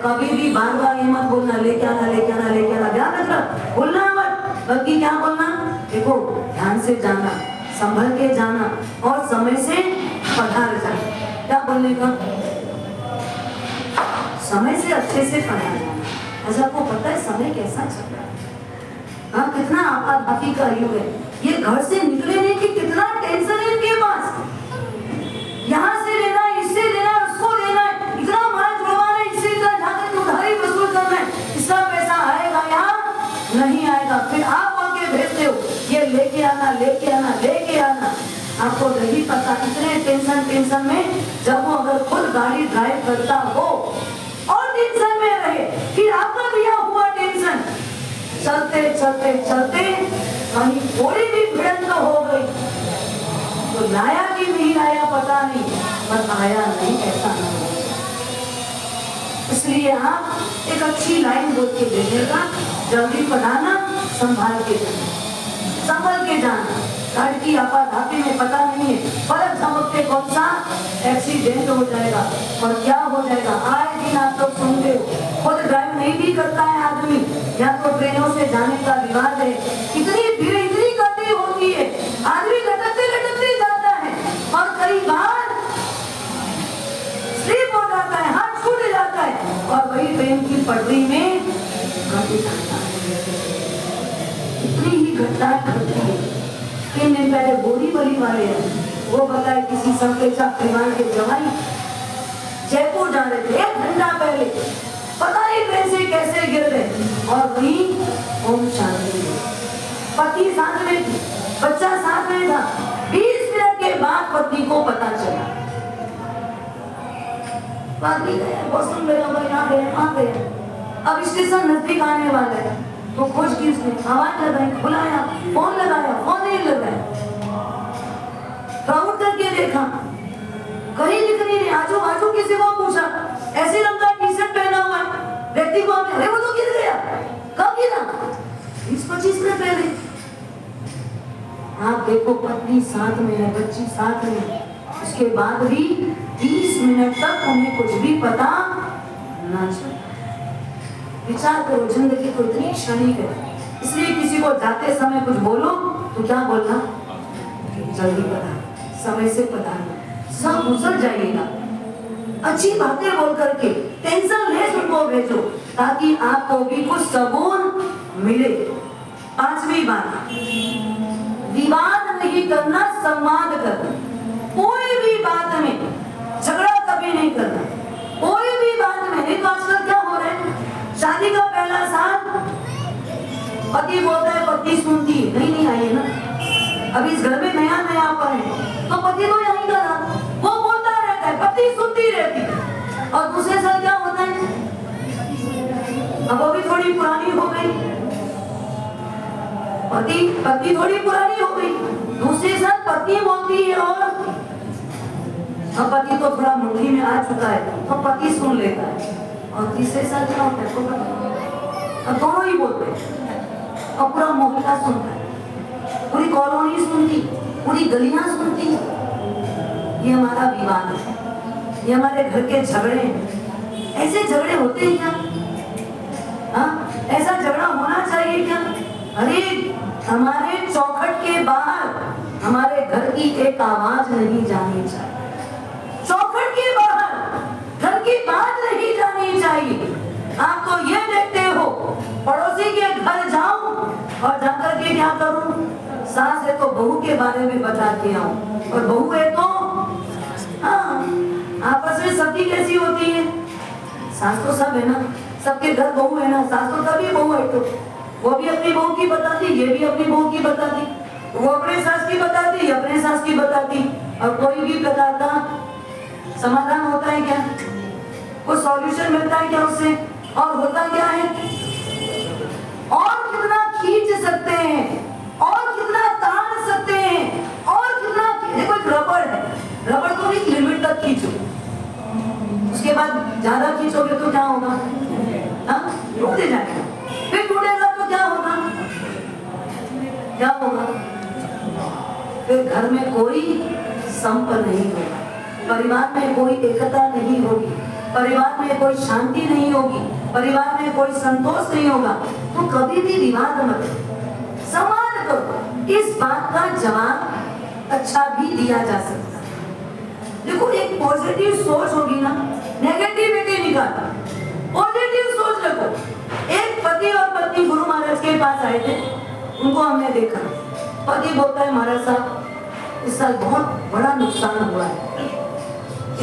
कभी भी बार बार ये मत बोलना लेके आना, लेके आना, लेके आना, ध्यान रखना, बोलना मत, बल्कि क्या बोलना? देखो ध्यान से जाना, संभल के जाना, और समय से पधार जाना। क्या बोलने का? समय से अच्छे से पधार जाना। अच्छा, आपको पता है समय कैसा चल रहा है? हाँ, कितना आपातवादी का युग है। ये घर से निकले नहीं कि कितना टेंशन है इनके पास, यहाँ से लेना, इससे लेना, उसको लेना है, इतना माल जुड़वाना है, इससे इतना जाकर उधारी वसूल करना है, इसका पैसा आएगा यहाँ नहीं आएगा, फिर आप आके भेजते हो ये लेके आना, लेके आना, लेके आना। आपको नहीं पता इतने टेंशन में जब वो अगर खुद गाड़ी ड्राइव करता हो और टेंशन में रहे, फिर आपका दिया हुआ टेंशन चलते चलते चलते कहीं थोड़ी भी भिड़ंत हो गई तो लाया कि नहीं लाया पता नहीं, पर आया नहीं ऐसा ना हो। इसलिए आप एक अच्छी लाइन बोल के देने का, जल्दी पढ़ाना, संभाल के जाना, संभल के जाना। गाड़ी की आपाधापी में पता नहीं है, फर्क झमकते कौन सा एक्सीडेंट हो जाएगा और क्या हो जाएगा। आए दिन आप लोग सुनते हो, खुद ड्राइव नहीं भी करता है आदमी, या तो ट्रेनों से जाने का विवाद है, इतनी भीड़ इतनी गर्दी होती है, आदमी लटकते लटकते जाता है और कई बार स्लिप हो जाता है, हाथ छूट जाता है और वही ट्रेन की पटरी में घट जाता है। इतनी ही घटनाएं घटती है। 3 दिन पहले बोरीवली वाले हैं, वो बताए किसी संकेचा परिवार के जवाई जयपुर जा रहे थे, 1 घंटा पहले पता नहीं ट्रेन से कैसे गिर गए और वहीं ओम शांति। पति साथ में थी, बच्चा साथ में था। 20 मिनट के बाद पत्नी को पता चला। पति गया, वॉशरूम गया, यहाँ गया, वहाँ गया। अब स्टेशन नजदीक आने वाला है तो खोज की उसने आवाज लगाई, बुलाया, फोन लगाया, फोन नहीं लगाया। राउंड करके देखा, कहीं दिख नहीं रही। आजू बाजू किसी को पूछा, ऐसे रंग का टी शर्ट पहना हुआ है व्यक्ति को, अरे वो तो गिर गया। कब गिरा? 20-25 मिनट पहले। आप देखो, पत्नी साथ में है, बच्ची साथ में है, उसके बाद भी 20 मिनट तक उन्हें कुछ भी पता ना चला। विचार करो, जिंदगी तो इतनी क्षणिक है। इसलिए किसी को जाते समय कुछ बोलो तो क्या बोलना, जल्दी बता, समय से पता नहीं, सब गुजर जाइएगा। अच्छी बातें बोल करके टेंशन लेस उनको भेजो ताकि आपको भी कुछ सुकून मिले। 5वीं बात, विवाद नहीं करना, संवाद करना। कोई भी बात में झगड़ा कभी नहीं करना, कोई भी बात में नहीं। तो आजकल क्या हो रहा है, शादी का पहला साल पति बोलता है, पत्नी सुनती है, नहीं आई है ना, अभी इस घर में नया नया पर है तो पति को यही करा, वो बोलता रहता है, पत्नी सुनती रहती। और दूसरे साल क्या होता है, अब वो भी थोड़ी पुरानी हो गई, पति थोड़ी पुरानी हो गई, दूसरे साल पत्नी बोलती है और अब पति तो थोड़ा मुट्ठी में आ चुका है तो पति सुन लेता है। और तीसरे साल क्या होता है, अब दोनों ही बोलते हैं और पूरा मोहल्ला सुनता है, पूरी कॉलोनी सुनती, पूरी गलियां सुनती। ये हमारा विवाद है, ये हमारे घर के झगड़े हैं। ऐसे झगड़े होते हैं क्या? हाँ, ऐसा झगड़ा होना चाहिए क्या? अरे हमारे चौखट के बाहर हमारे घर की एक आवाज नहीं जानी चाहिए, चौखट के बाहर घर की बात नहीं जानी चाहिए। आप तो ये देखते हो, पड़ोसी के घर जाऊं और जाकर के क्या करूं, सास है तो बहू के बारे में बता के आऊं, और बहू है तो हाँ, आपस में सबकी कैसी होती है, सास तो सब है ना, सबके घर बहू है ना, सास तो तभी बहू है, तो वो भी अपनी बहू की बताती, ये भी अपनी बहू की बताती, वो अपने सास की बताती, अपने सास की बताती, और कोई भी बताता समाधान होता है क्या, कोई सॉल्यूशन मिलता है क्या उससे? और होता क्या है, और कितना खींच सकते हैं, और कितना तान सकते हैं, और कितना, देखो एक रबड़ है, रबड़ को एक लिमिट तक खींचो, उसके बाद ज्यादा खींचोगे तो क्या होगा, टूट जाएगा, फिर टूटेगा तो क्या होगा, क्या होगा, फिर घर में कोई संप नहीं होगा, परिवार में कोई एकता नहीं होगी, परिवार में कोई शांति नहीं होगी, परिवार में कोई संतोष नहीं होगा। तो कभी भी विवाद मत, संवाद करो। इस बात का जवाब अच्छा भी दिया जा सकता है। देखो, एक पॉजिटिव सोच होगी ना, नेगेटिविटी निकालो, पॉजिटिव सोच रखो। एक पति और पत्नी गुरु महाराज के पास आए थे, उनको हमने देखा, पति बोलता है, महाराज साहब इस साल बहुत बड़ा नुकसान हुआ है,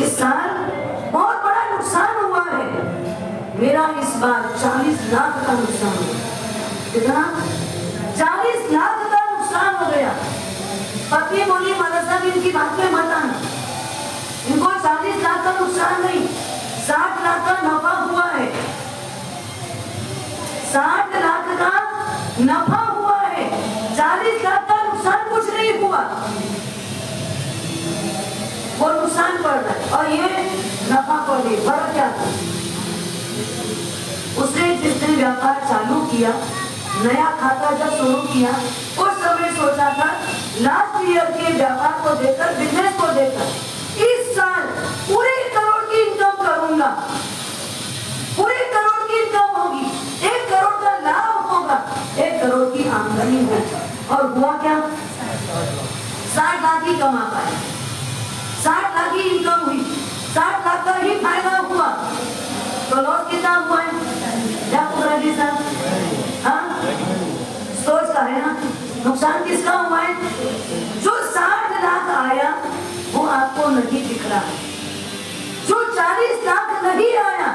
इस साल बहुत बड़ा नुकसान हुआ है, मेरा इस बार 40 लाख का नुकसान हुआ। कितना? 40 लाख का नुकसान हो गया। पत्नी बोली, महाराज साहब इनकी बात में मत आना, इनको 40 लाख का नुकसान नहीं, 60 लाख का नफा हुआ है, 60 लाख का नफा हुआ है, 40 हुआ, वो नुकसान पड़ रहा है और ये नफा पड़ रही, फर्क क्या था? उसने जिसने व्यापार चालू किया, नया खाता जब शुरू किया, उस समय सोचा था लास्ट ईयर के व्यापार को देखकर, बिजनेस को देखकर इस साल पूरे 1 करोड़ की इनकम करूंगा, पूरे 1 करोड़ की इनकम होगी, 1 करोड़ का लाभ होगा, 1 करोड़ की आमदनी होगी। और हुआ क्या? 60 लाख ही कमा पाए, 60 लाख ही इनकम हुई, 60 लाख का ही फायदा हुआ, तो लॉस कितना हुआ है? हाँ, सोच का है ना, नुकसान किसका हुआ है? जो 60 लाख आया वो आपको नहीं दिख रहा है, जो 40 लाख नहीं आया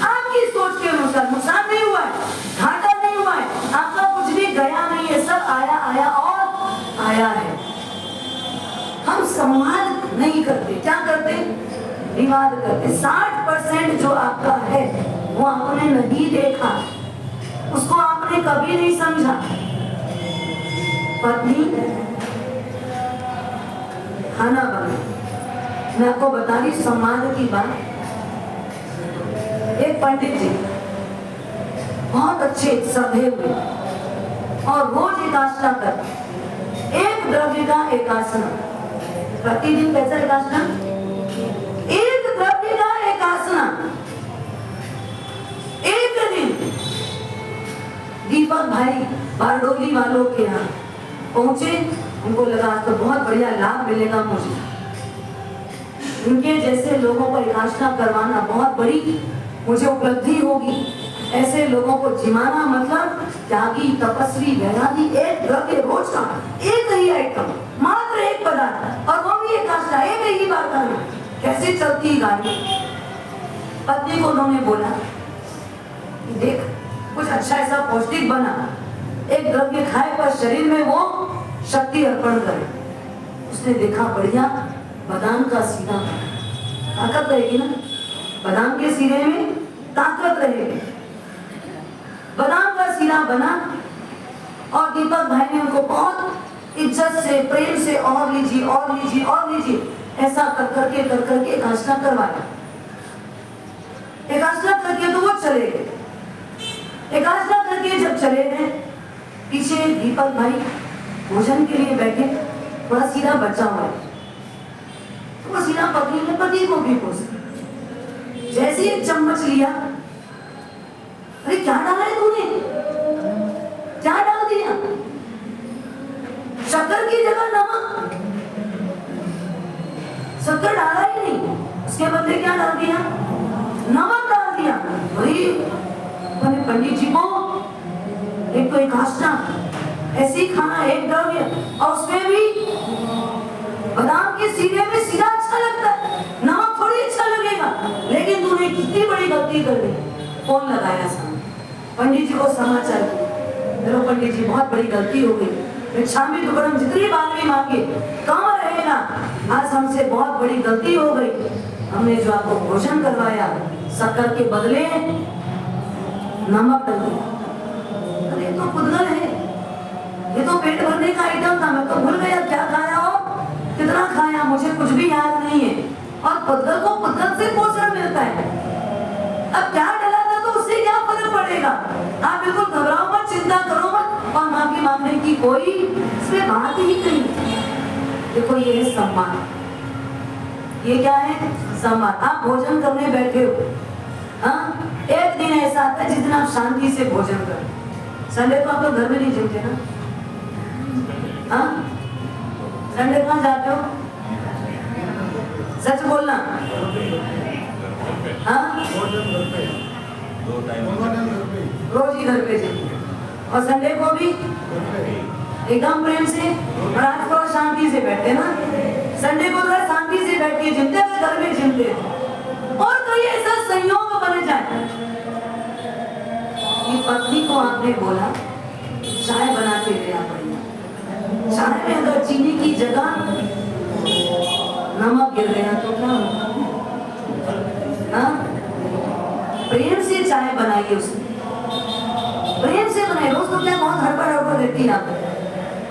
आपकी सोच के अनुसार नुकसान नहीं हुआ है, घाटा नहीं हुआ है, आपका कुछ भी गया नहीं है, सब आया आया और आया है। हम संवाद नहीं करते, क्या करते? विवाद करते। 60% जो आपका है वो आपने नहीं देखा, उसको आपने कभी नहीं समझा। पत्नी खाना बना, मैं आपको बता रही संवाद की बात। एक पंडित जी बहुत अच्छे सधे हुए और रोज एकादशा करते, एक द्रव्य का एकादशा, प्रतिदिन कैसा एकादशा? एक द्रव्य का एकादशा, एक दिन। दीपक भाई बारडोली वालों के यहाँ पहुंचे, उनको लगा तो बहुत बढ़िया लाभ मिलेगा मुझे, उनके जैसे लोगों को एकादशा करवाना बहुत बड़ी मुझे उपलब्धि होगी, ऐसे लोगों को जिमाना, मतलब त्यागी, तपस्वी, वैरागी, एक द्रव्य रोज का, एक ही आइटम, मात्र एक पदार्थ, और वो भी एकादशा, एक ही बार करना, कैसे चलती गाड़ी। पत्नी को उन्होंने बोला देख कुछ अच्छा ऐसा पौष्टिक बना, एक द्रव्य खाए पर शरीर में वो शक्ति अर्पण करे। उसने देखा बढ़िया बादाम का सीरा, ताकत रहेगी ना, बादाम के सीरे में ताकत रहेगी। बादाम का सीरा बना और दीपक भाई ने उनको बहुत इज्जत से, प्रेम से, और लीजिए और लीजिए और लीजिए, ऐसा कर करके एकादशा करवाया। एकादशा करके तो वो चले गए, एकादशा करके जब चले गए, पीछे दीपक भाई भोजन के लिए बैठे, थोड़ा सीधा बचा हुआ है, तो वो सीधा पत्नी ने पति को भी पूछा, जैसे एक चम्मच लिया, अरे क्या डाला है तूने, क्या डाल दिया? शक्कर की जगह नमक, शक्कर डाला ही नहीं, उसके बदले क्या डाल दिया? नमक डाल दिया। वही मैंने पंडित जी को एक तो एकादशा ऐसे ही खाना, एक द्रव्य, और उसमें भी बादाम के सीरे में सीधा अच्छा लगता है, नमक थोड़ी अच्छा लगेगा, लेकिन तूने कितनी बड़ी गलती कर दी। फोन लगाया सामने, पंडित जी को समाचार दिया, मेरे पंडित जी बहुत बड़ी गलती हो गई, भिक्षामी दुक्कड़म जितनी बात भी मांगे कम रहेगा, आज हमसे बहुत बड़ी गलती हो गई, हमने जो आपको भोजन करवाया शक्कर के बदले नमक डाल दिया। अरे तो पुद्गल है, ये तो पेट भरने का आइटम था, मैं तो भूल गया क्या खाया और कितना खाया, मुझे कुछ भी याद नहीं है। और पुद्गल को पुद्गल से पोषण मिलता है, अब क्या डाला था तो उससे क्या फर्क पड़ेगा। आप बिल्कुल घबराओ मत, चिंता करो मत, और माफी मांगने की कोई इसमें बात ही नहीं। देखो ये है सम्मान, ये क्या है? सम्मान। आप भोजन करने बैठे हो, हाँ, एक दिन ऐसा आता है जिस दिन आप शांति से भोजन करो। संडे को आप लोग घर में नहीं जमते ना, हाँ, संडे कहाँ जाते हो? सच बोलना, हाँ, रोज ही घर पे जाइए, और संडे को भी एकदम प्रेम से, और आज थोड़ा शांति से बैठे ना, संडे को थोड़ा शांति से बैठ के जिमते हुए घर में जिमते, और कोई ऐसा संयोग बन जाए कि पत्नी को आपने बोला चाय बना के दे, चाय में अगर चीनी की जगह नमक गिर गया तो क्या होगा? हाँ? प्रेम से चाय बनाइए, उसने प्रेम से बनाइए। रोज तो क्या बहुत हड़बड़ रहती है आप,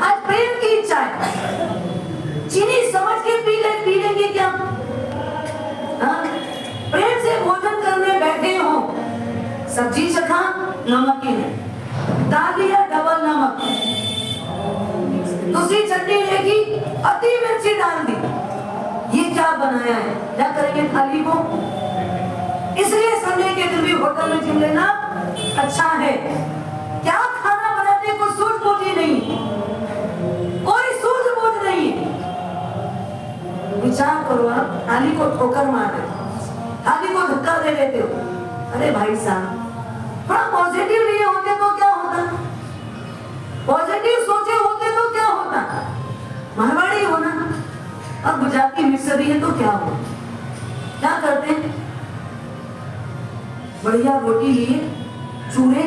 आज प्रेम की चाय, नमकीन है, डाल दिया डबल नमक, दूसरी चटनी लेगी अति मिर्ची डाल दी, ये क्या बनाया है? क्या करेंगे थाली को? इसलिए संडे के दिन भी होटल में जिम लेना अच्छा है। क्या खाना बनाने को सूझबूझ ही नहीं, कोई सूझबूझ नहीं। विचार करो, आप थाली को ठोकर मार रहे हो, थाली को धक्का दे देते हो। अरे भाई साहब, थोड़ा पॉजिटिव लिए होते तो क्या होता, पॉजिटिव सोचे होते तो क्या होता? मारवाड़ी होना और गुजराती मिक्स भी है तो क्या हो? क्या करते हैं? बढ़िया रोटी लिए, चूरे,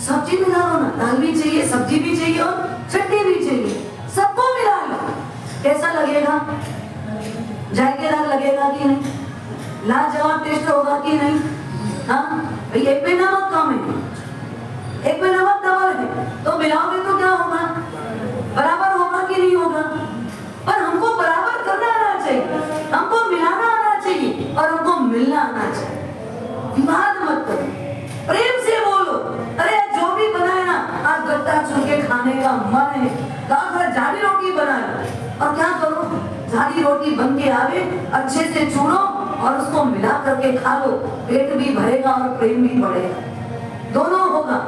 सब्जी मिला लो ना, दाल भी चाहिए, सब्जी भी चाहिए और चटनी भी चाहिए, सबको मिला लो। कैसा लगेगा? जायकेदार लगेगा कि नहीं? लाजवाब टेस्ट होगा कि नहीं? हाँ भाई, एक में नमक कम है, एक में नमक डबल है, तो मिलाओगे तो क्या होगा? बराबर होगा कि नहीं होगा? पर हमको बराबर करना आना चाहिए, हमको मिलाना आना चाहिए और हमको मिलना आना चाहिए। विवाद मत करो, प्रेम से बोलो। अरे जो भी बनाया ना, आज गट्टा चुन के खाने का मन है, तो झाड़ी रोटी बना लो। और क्या करो, झाड़ी रोटी बन के आवे, अच्छे से चूरो और उसको मिला करके खा लो, पेट भी भरेगा और प्रेम भी बढ़ेगा, दोनों होगा।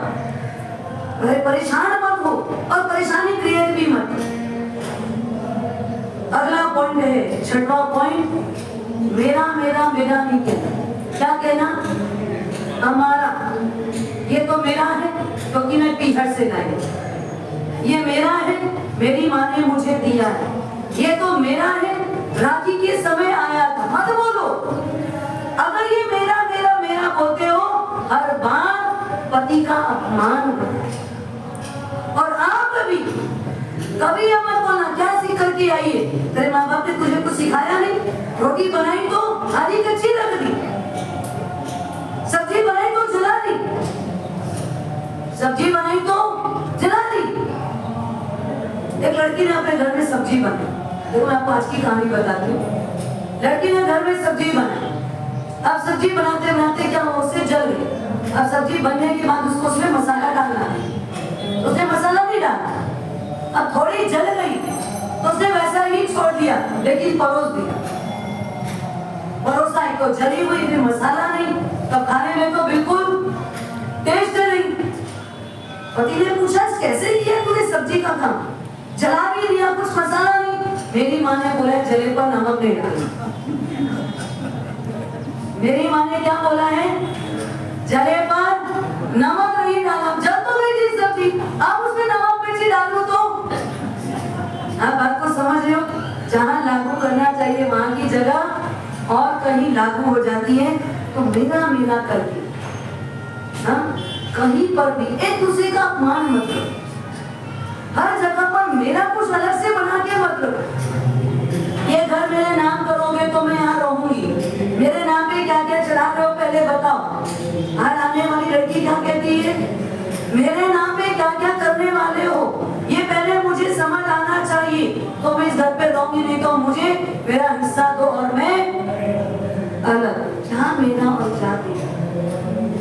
अरे परेशान मत हो और परेशानी क्रिएट भी मत। अगला पॉइंट है, छठवां पॉइंट, मेरा मेरा मेरा नहीं कहना। क्या कहना? हमारा, ये तो मेरा है क्योंकि मैं पीहर से लाई, ये मेरा है, मेरी माँ ने मुझे दिया है, ये तो मेरा है, राखी के समय आया था। मत बोलो, अगर ये मेरा मेरा मेरा बोलते हो, हर बार पति का अपमान होता। और आप भी कभी ये मत बोलना, क्या सीख करके आई है? तेरे माँ बाप ने तुझे कुछ सिखाया नहीं? रोटी बनाई तो आधी कच्ची रख दी, सब्जी बनाई तो जला दी, सब्जी बनाई तो जला दी। एक लड़की ने अपने घर में सब्जी बनाई, देखो मैं आपको आज की कहानी बताती हूँ। लड़की ने घर में सब्जी बनाई, अब सब्जी बनाते बनाते क्या हुआ, उससे जल गई। अब सब्जी बनने के बाद उसको उसमें मसाला डालना है, उसने मसाला नहीं डाला, अब थोड़ी जल गई तो उसने वैसा ही छोड़ दिया, लेकिन परोस दिया। परोसा ही तो जली हुई, फिर मसाला नहीं, तब खाने में तो बिल्कुल टेस्ट नहीं। पति ने पूछा, कैसे किया तूने सब्जी का काम, जला भी दिया, कुछ मसाला नहीं। मेरी माँ ने बोला, जले पर नमक नहीं डालना। मेरी माँ ने क्या बोला है? जले पर नमक नहीं डालना। जल तो गई थी सब्जी, अब उसमें नमक मिर्ची डालूं तो? आप बात को समझ रहे हो? जहाँ लागू करना चाहिए वहाँ की जगह और कहीं लागू हो जाती है। तो मेरा मेरा करके, हाँ, कहीं पर भी एक दूसरे का अपमान मत करो, हर जगह पर मेरा कुछ अलग से बना के मत करो। ये घर मेरे नाम करोगे तो मैं यहाँ रहूंगी, मेरे नाम पे क्या क्या चढ़ा रहे हो पहले बताओ। आज आने वाली लड़की क्या कहती है, मेरे नाम पे क्या क्या करने वाले हो, ये पहले मुझे समझ आना चाहिए, तो मैं इस घर पे रहूंगी, नहीं तो मुझे मेरा हिस्सा दो और मैं अलग। क्या मेरा और क्या मेरा,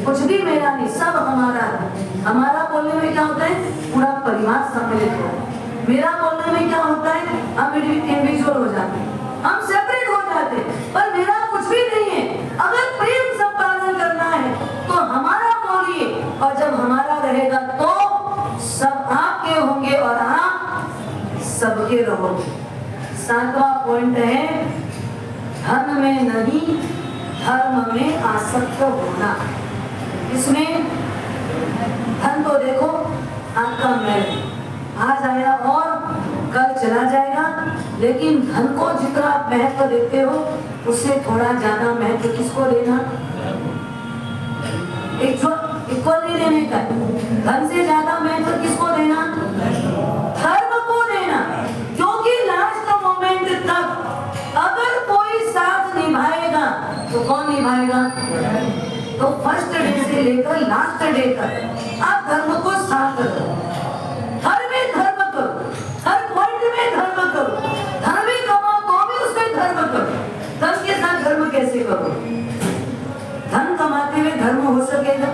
कुछ भी मेरा नहीं, सब हमारा है। हमारा बोलने में क्या होता है, पूरा परिवार सम्मिलित होता है। मेरा बोलने में क्या होता है, हम इंडिविजुअल हो जाते हैं, हम सेपरेट हो जाते हैं, पर मेरा कुछ भी नहीं है। अगर प्रेम संपादन करना है तो हमारा बोलिए, और जब हमारा रहेगा तो सब आपके होंगे और आप सबके रहोगे। सातवां पॉइंट है, धन में नहीं धर्म में आसक्त होना। इसमें धन तो देखो आपका महल आज आया और कल चला जाएगा, लेकिन धन को जितना आप महत्व देते हो उससे थोड़ा ज्यादा महत्व किसको देना, इक्वल नहीं देने का। धन से ज्यादा महत्व किसको देना, धर्म को देना। क्योंकि लास्ट मोमेंट तक अगर कोई साथ निभाएगा तो कौन निभाएगा, तो फर्स्ट डे से लेकर लास्ट डे तक आप धर्म को साथ करो, हर में धर्म करो, हर पॉइंट में धर्म करो, धन भी कमाओ तो भी उसमें धर्म करो। धन के साथ धर्म कैसे करो, धन कमाते हुए धर्म हो सकेगा,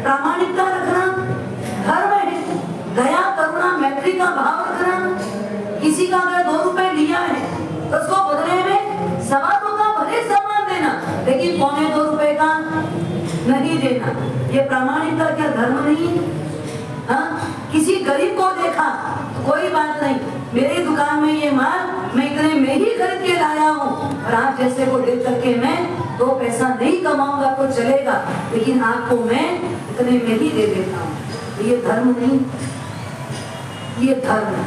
प्रामाणिकता रखना धर्म है। दया करुणा मैत्री का भाव रखना। किसी का अगर 2 रुपए लिया है तो उसको बदले में 2.25 का भले सामान देना, लेकिन 2.25 रुपए का नहीं देना। ये प्रामाणिकता क्या धर्म नहीं? हाँ, किसी गरीब को देखा तो कोई बात नहीं, मेरी दुकान में ये माल मैं इतने में ही खरीद के लाया हूँ, और आप जैसे को देख करके मैं 2 पैसा नहीं कमाऊंगा तो चलेगा, लेकिन आपको मैं इतने में ही दे देता हूँ। ये धर्म नहीं, ये धर्म है।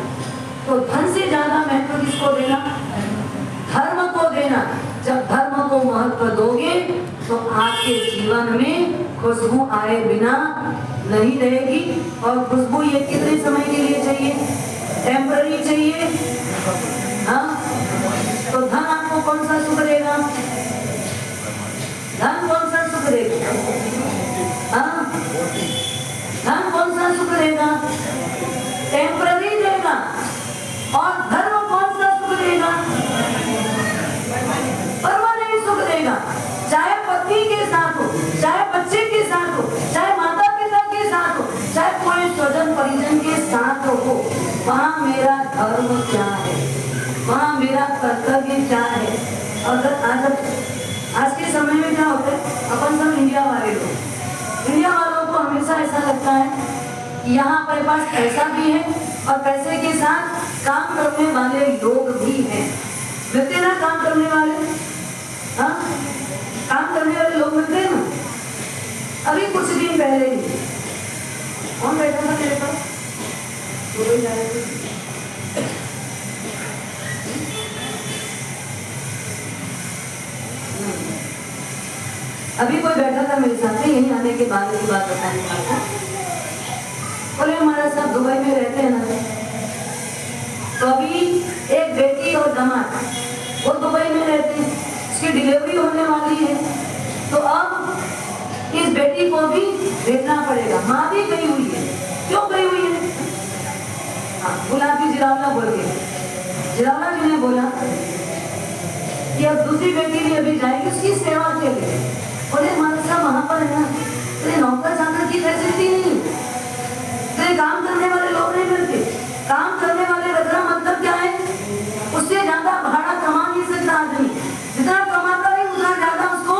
तो धन से ज्यादा महत्व किसको देना? धर्म को देना। जब धर्म को महत्व दोगे तो आपके जीवन में खुशबू आए बिना नहीं रहेगी। और खुशबू ये कितने समय के लिए चाहिए? टेम्पररी चाहिए। हाँ, तो धन आपको कौन सा सुख देगा? धन कौन सा सुख देगा? हाँ, धन कौन सा सुख देगा? टेम्पररी देगा। और धर्म कौन सा सुख देगा? परमानेंट सुख देगा। चाहे पत्नी के साथ हो, चाहे बच्चे के साथ हो, चाहे माता पिता के साथ हो, चाहे कोई स्वजन परिजन के साथ हो, वहाँ मेरा धर्म क्या है, वहाँ मेरा कर्तव्य क्या है। अगर आज के समय में क्या होता है, अपन सब इंडिया वाले लोग, इंडिया वालों को हमेशा ऐसा लगता है कि यहाँ पर पास पैसा भी है और पैसे के साथ काम करने वाले लोग भी हैं। मिलते ना काम करने वाले? हाँ, काम करने वाले लोग मिलते हैं ना। अभी कुछ दिन पहले ही कौन बैठा था मेरे पास? दुबई जा रहे थे। अभी कोई बैठा था मेरे साथ, यहीं आने के बाद की बात बताने वाला। बोले हमारा साथ दुबई में रहते हैं ना, तो अभी एक बेटी और दामाद वो दुबई में रहते हैं, उसकी डिलीवरी होने वाली है, तो अब इस बेटी को भी देखना पड़ेगा। माँ भी गई हुई है। क्यों गई हुई है? हाँ, गुलाबी जिरावला बोल के जिरावला जी ने बोला कि अब दूसरी बेटी भी अभी जाएगी उसकी सेवा के लिए। बोले हमारे साथ वहां पर है ना, तेरे नौकर चाकर की फैसिलिटी नहीं, तेरे काम करने वाले लोग नहीं मिलते। काम करने वाले रखना मतलब क्या है? उससे ज्यादा भाड़ा कमा नहीं सकता आदमी, जितना कमाता है उतना ज्यादा उसको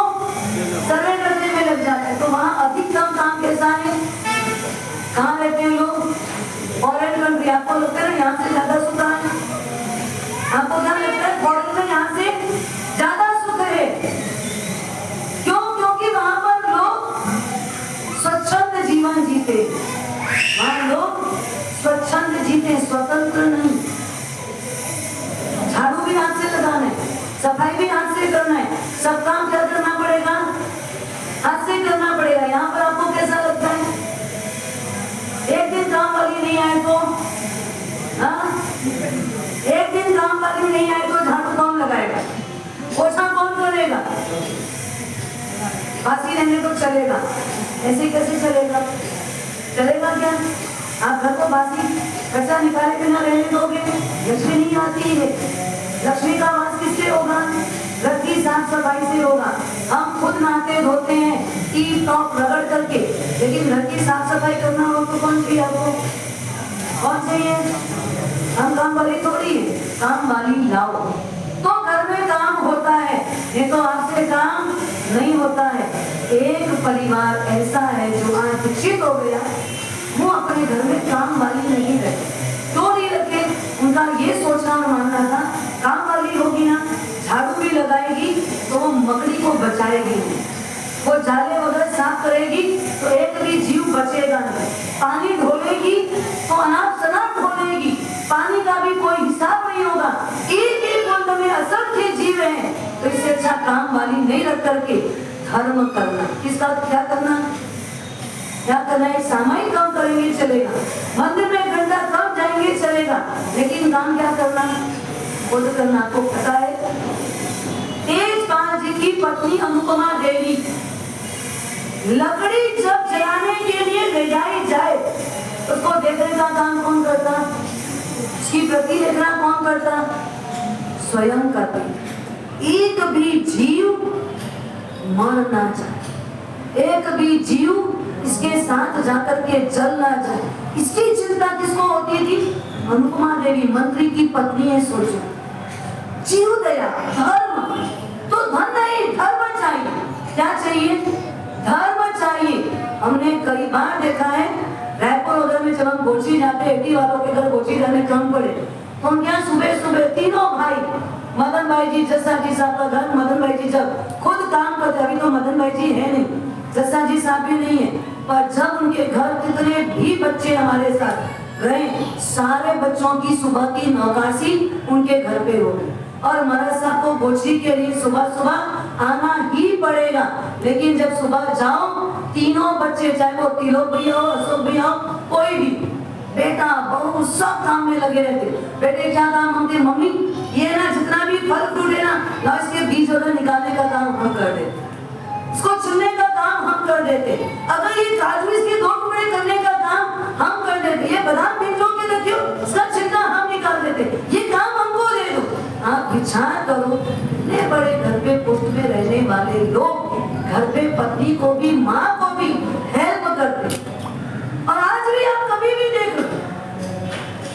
सर्वे करने में लग जाता है। तो वहाँ अधिकतम काम कैसा है? कहाँ रहते हैं लोग? Foreign country. आपको लगता है यहाँ से ज्यादा सुख है? आपको क्या लगता है? फॉरेन में यहाँ से ज्यादा सुख है। क्यों? क्योंकि वहाँ पर लोग स्वच्छंद जीवन जीते, वहाँ लोग स्वच्छंद जीते, स्वतंत्र नहीं। झाड़ू भी हाथ से लगाना है, सफाई भी हाथ से करना है, सब काम क्या करना पड़ेगा? हाथ से करना पड़ेगा। यहाँ पर आपको कैसा लगता है? एक दिन काम वाली नहीं आए तो, हाँ, एक दिन काम वाली नहीं आए तो झाड़ू कौन लगाएगा? पोछा कौन करेगा? बासी रहने तो चलेगा, ऐसे कैसे चलेगा? चलेगा क्या? आप घर को बासी पैसा निकाले बिना रहने दोगे? लक्ष्मी नहीं आती है। लक्ष्मी का वास किससे होगा? घर की साफ सफाई से होगा। हम खुद नहाते धोते हैं टीप टॉप रगड़ करके, लेकिन घर की साफ सफाई करना हो तो कौन चाहिए आपको? कौन चाहिए? हम काम वाली थोड़ी है, काम वाली लाओ तो घर में काम होता है, नहीं तो आपसे काम नहीं होता है। एक परिवार ऐसा है जो आज शिक्षित हो गया, वो अपने घर में काम वाली नहीं रखे। क्यों नहीं रखे? उनका ये सोचना और मानना था, काम वाली होगी ना, झाड़ू भी लगाएगी तो वो मकड़ी को बचाएगी, वो जाले वगैरह साफ करेगी तो एक भी जीव बचेगा नहीं, पानी ढोलेगी तो अनाप शनाप ढोलेगी, पानी का भी कोई हिसाब नहीं होगा। एक एक बूंद में असंख्य जीव हैं, तो इससे अच्छा काम वाली नहीं रख करके धर्म करना। किसका क्या करना? क्या करना है? सामायिक काम करेंगे चलेगा, मंदिर में घंटा कम जाएंगे चलेगा, लेकिन काम क्या करना? खुद करना। आपको पता है तेजपाल जी की पत्नी अनुपमा देवी लकड़ी जब जलाने के लिए ले जाई जाए, उसको देखने का काम कौन करता? उसकी प्रति देखना कौन करता? स्वयं करती। एक भी जीव मर ना जाए, एक भी जीव इसके साथ जाकर के जल ना जाए, इसकी चिंता किसको होती थी? अनुपमा देवी मंत्री की पत्नी है। सोचो, जीव दया, धर्म, तो धन नहीं, धर्म चाहिए। क्या चाहिए? धर्म चाहिए। हमने कई बार देखा है रायपुर उधर में जब हम गोची जाते, 80 वालों के घर गोची जाने कम पड़े तो हम यहाँ सुबह सुबह तीनों भाई, मदन भाई जी, जस्सा जी साहब का घर, मदन भाई जी जब खुद काम करते, अभी तो मदन भाई जी है नहीं, जस्सा जी साहब भी नहीं है, पर जब उनके घर कितने भी बच्चे हमारे साथ रहे, सारे बच्चों की सुबह की नौकासी उनके घर पे हो गई। और महाराज साहब को गोची के लिए सुबह सुबह आना ही पड़ेगा। लेकिन जब सुबह जाओ, तीनों बच्चे, चाहे वो तिलोक भैया हो, अशोक भैया हो, कोई भी, बेटा बहू सब काम में लगे रहते। बेटे क्या काम? हमके मम्मी ये ना जितना भी फल फ्रूट है ना, ला इसके बीज वगैरह निकालने का काम हम कर देते, इसको चुनने का काम हम कर देते, अगर ये काजू इसके 2 टुकड़े करने का काम हम कर देते, ये बादाम भिगो के रखियो इसका छिलका हम निकाल देते, ये काम हमको दे दो। आप विचार करो, इतने बड़े घर पे पोस्ट में रहने वाले लोग घर पे पत्नी को भी, माँ को भी हेल्प करते। और आज भी आप कभी भी देख लो,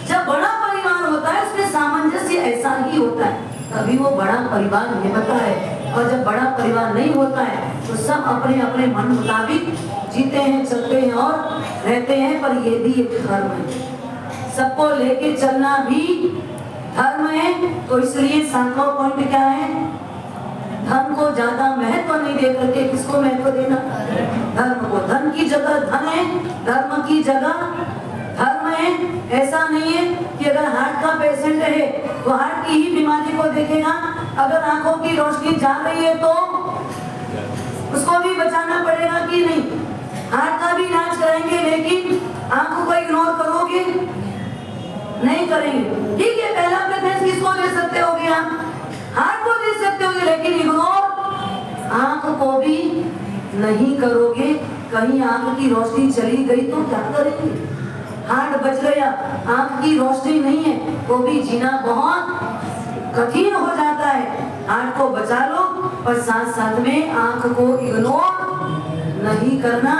जब बड़ा परिवार होता है उसमें सामंजस्य ऐसा ही होता है, तभी वो बड़ा परिवार निभता है। और जब बड़ा परिवार नहीं होता है तो सब अपने अपने मन मुताबिक जीते हैं, चलते हैं और रहते हैं। पर ये भी एक धर्म है, सबको लेके चलना भी धर्म है। तो इसलिए 7वां पॉइंट क्या है? धन को ज्यादा महत्व नहीं दे करके किसको महत्व देना? धर्म को। धन की जगह धन है, धर्म की जगह धर्म है। ऐसा नहीं है कि अगर हार्ट का पेशेंट है तो हार्ट की ही बीमारी को देखेगा, अगर आंखों की रोशनी जा रही है तो उसको भी बचाना पड़ेगा कि नहीं? हार्ट का भी इलाज कराएंगे, लेकिन आंखों को इग्नोर करोगे? नहीं करेंगे। ठीक है, पहला प्रेफरेंस किसको दे सकते होगे? आप हार्ट को दे सकते होगे, लेकिन इग्नोर आंख को भी नहीं करोगे। कहीं आंख की रोशनी चली गई तो क्या करेंगे? हार्ट बच गया, आंख की रोशनी नहीं है, वो भी जीना बहुत कठिन हो जाता है। हार्ट को बचा लो, पर साथ साथ में आंख को इग्नोर नहीं करना।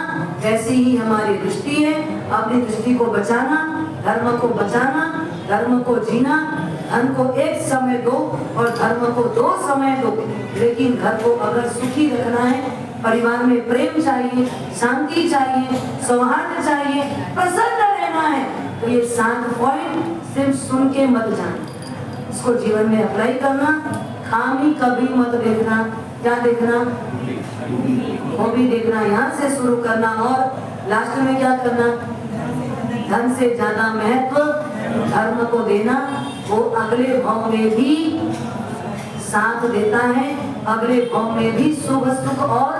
ऐसी ही हमारी दृष्टि है, अपनी दृष्टि को बचाना, धर्म को बचाना, धर्म को जीना। धन को एक समय दो और धर्म को 2 समय दो, लेकिन घर को अगर सुखी रखना है, परिवार में प्रेम चाहिए, शांति चाहिए, सौहार्द चाहिए, प्रसन्न रहना है, तो ये 7 पॉइंट सिर्फ सुन के मत जाना, इसको जीवन में अप्लाई करना। खामी कभी मत देखना। क्या देखना? वो भी देखना। यहाँ से शुरू करना और लास्ट में क्या करना? धन से ज्यादा महत्व धर्म को देना। वो अगले भाव में भी साथ देता है, अगले भाव में भी शुभ सुख और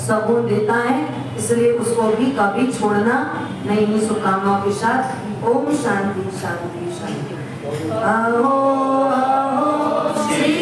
सगुन देता है, इसलिए उसको भी कभी छोड़ना नहीं। शुभकामनाओं के साथ ओम शांति शांति शांति। आओ आओ श्री